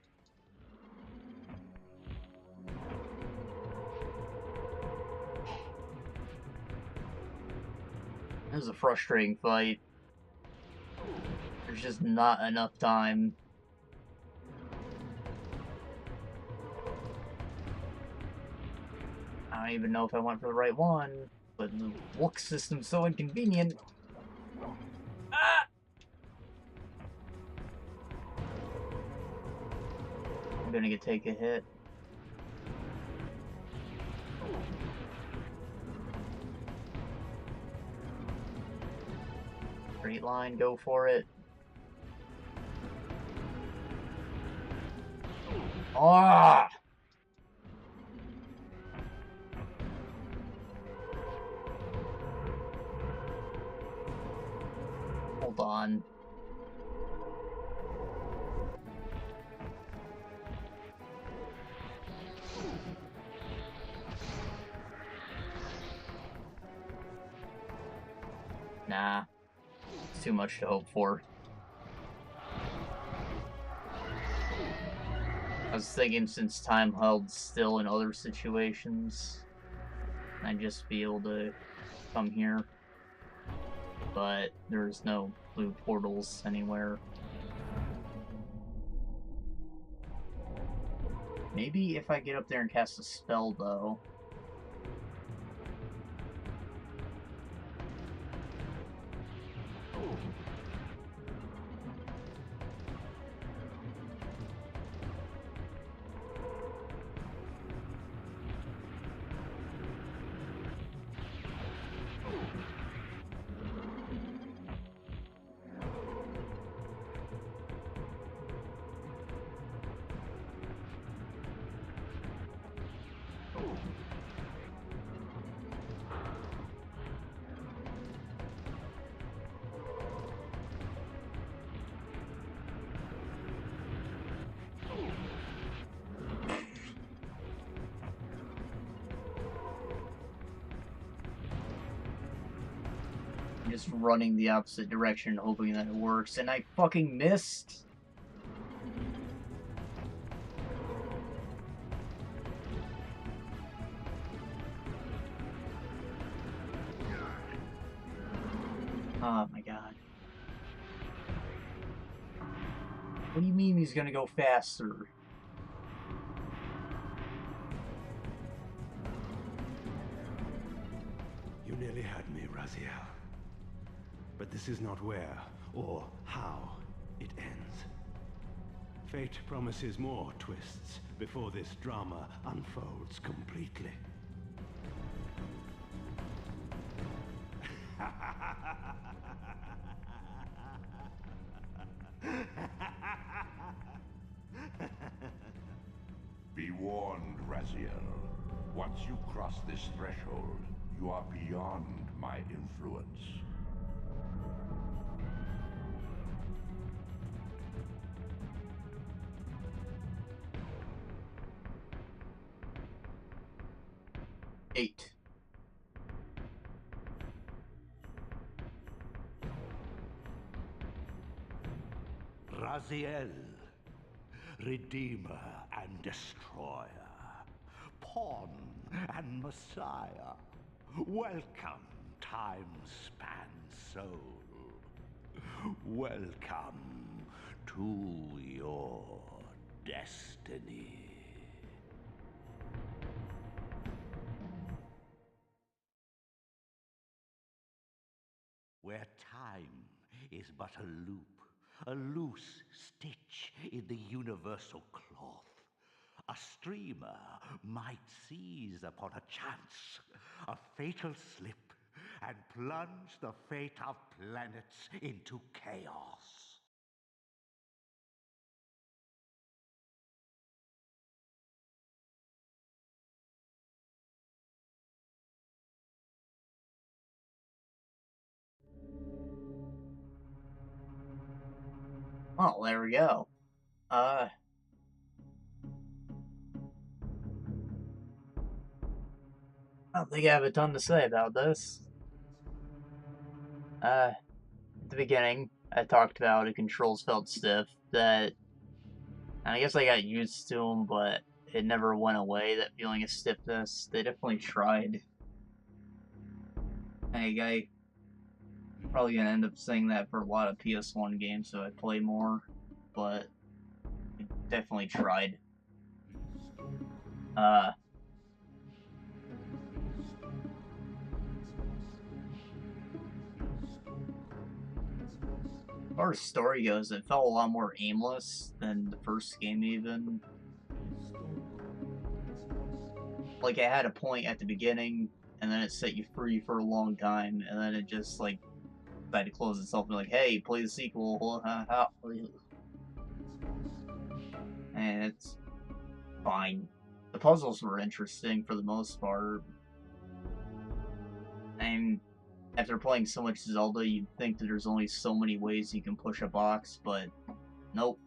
This is a frustrating fight. There's just not enough time. I don't even know if I went for the right one. But the look system's so inconvenient. Ah! I'm gonna take a hit. Straight line, go for it. Ah! Hold on. Nah. It's too much to hope for. I was thinking since time held still in other situations, I'd just be able to come here. But there's no blue portals anywhere. Maybe if I get up there and cast a spell, though. just running the opposite direction, hoping that it works, and I fucking missed. Oh my god. What do you mean he's gonna go faster? You nearly had me, Raziel. But this is not where or how it ends. Fate promises more twists before this drama unfolds completely. Be warned, Raziel. Once you cross this threshold, you are beyond my influence. Eight. Raziel, Redeemer and Destroyer, Pawn and Messiah. Welcome, time-span soul. Welcome to your destiny. Where time is but a loop, a loose stitch in the universal cloth, a streamer might seize upon a chance, a fatal slip, and plunge the fate of planets into chaos. Well, there we go. I don't think I have a ton to say about this. At the beginning, I talked about the controls felt stiff, that I guess I got used to them, but it never went away, that feeling of stiffness. They definitely tried. I'm probably gonna end up saying that for a lot of PS1 games, so I play more, but it definitely tried. As far as story goes, it felt a lot more aimless than the first game, even. Like, it had a point at the beginning, and then it set you free for a long time, and then it just, like, decided to close itself and be like, hey, play the sequel. And it's fine. The puzzles were interesting for the most part. And after playing so much Zelda, you'd think that there's only so many ways you can push a box, but nope.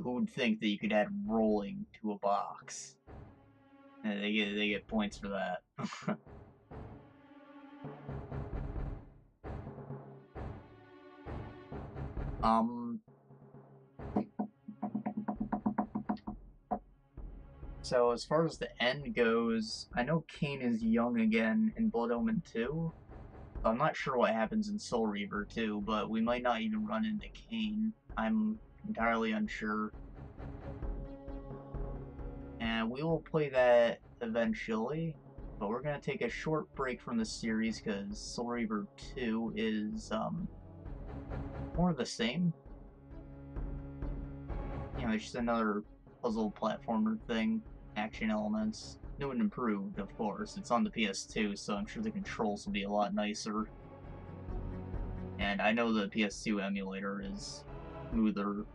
Who would think that you could add rolling to a box? And they get points for that. So as far as the end goes, I know Kain is young again in Blood Omen 2. I'm not sure what happens in Soul Reaver 2, but we might not even run into Kain. I'm entirely unsure. And we will play that eventually, but we're going to take a short break from the series because Soul Reaver 2 is more of the same. You know, it's just another puzzle platformer thing, action elements. New and improved, of course. It's on the PS2, so I'm sure the controls will be a lot nicer. And I know the PS2 emulator is smoother,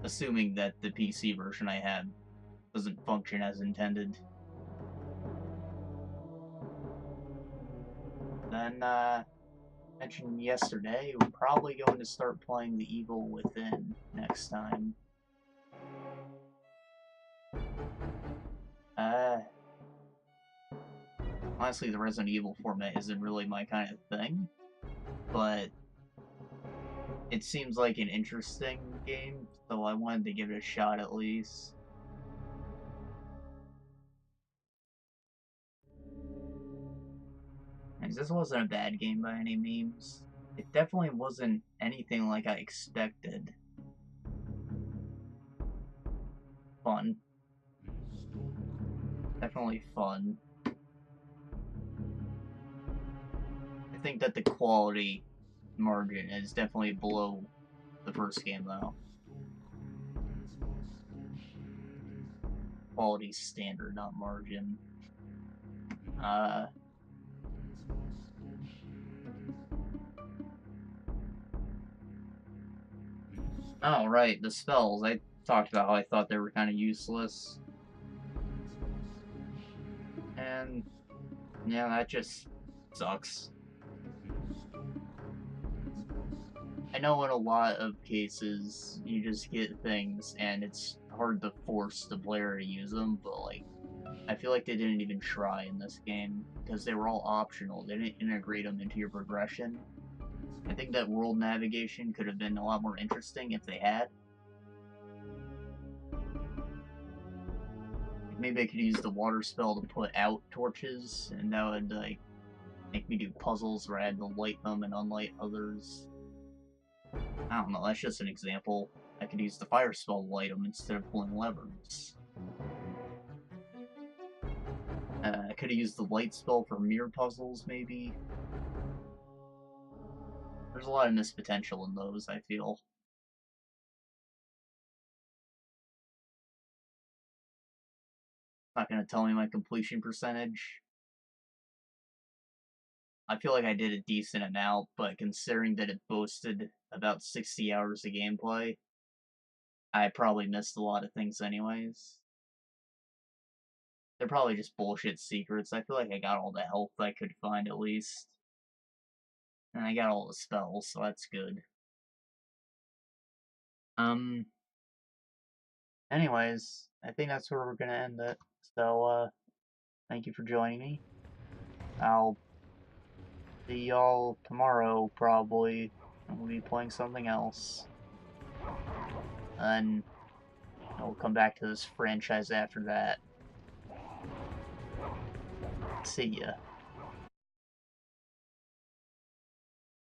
assuming that the PC version I had doesn't function as intended. Then, mentioned yesterday, we're probably going to start playing The Evil Within next time. Honestly, the Resident Evil format isn't really my kind of thing. but it seems like an interesting game, so I wanted to give it a shot at least. And this wasn't a bad game by any means. It definitely wasn't anything like I expected. Fun. Definitely fun. I think that the quality margin is definitely below the first game, though. Quality standard, not margin. Oh, right, the spells. I talked about how I thought they were kind of useless. And, yeah, that just sucks. I know in a lot of cases, you just get things, and it's hard to force the player to use them, but, like, I feel like they didn't even try in this game, because they were all optional. They didn't integrate them into your progression. I think that world navigation could have been a lot more interesting if they had. Maybe I could use the water spell to put out torches, and that would, like, make me do puzzles where I had to light them and unlight others. I don't know, that's just an example. I could use the fire spell to light them instead of pulling levers. I could have used the light spell for mirror puzzles, maybe. There's a lot of missed potential in those, I feel. Not gonna tell me my completion percentage. I feel like I did a decent amount, but considering that it boasted about 60 hours of gameplay, I probably missed a lot of things anyways. They're probably just bullshit secrets. I feel like I got all the health I could find at least. And I got all the spells, so that's good. Anyways, I think that's where we're gonna end it. So, thank you for joining me. I'll see y'all tomorrow, probably. We'll be playing something else. And I'll come back to this franchise after that. See ya.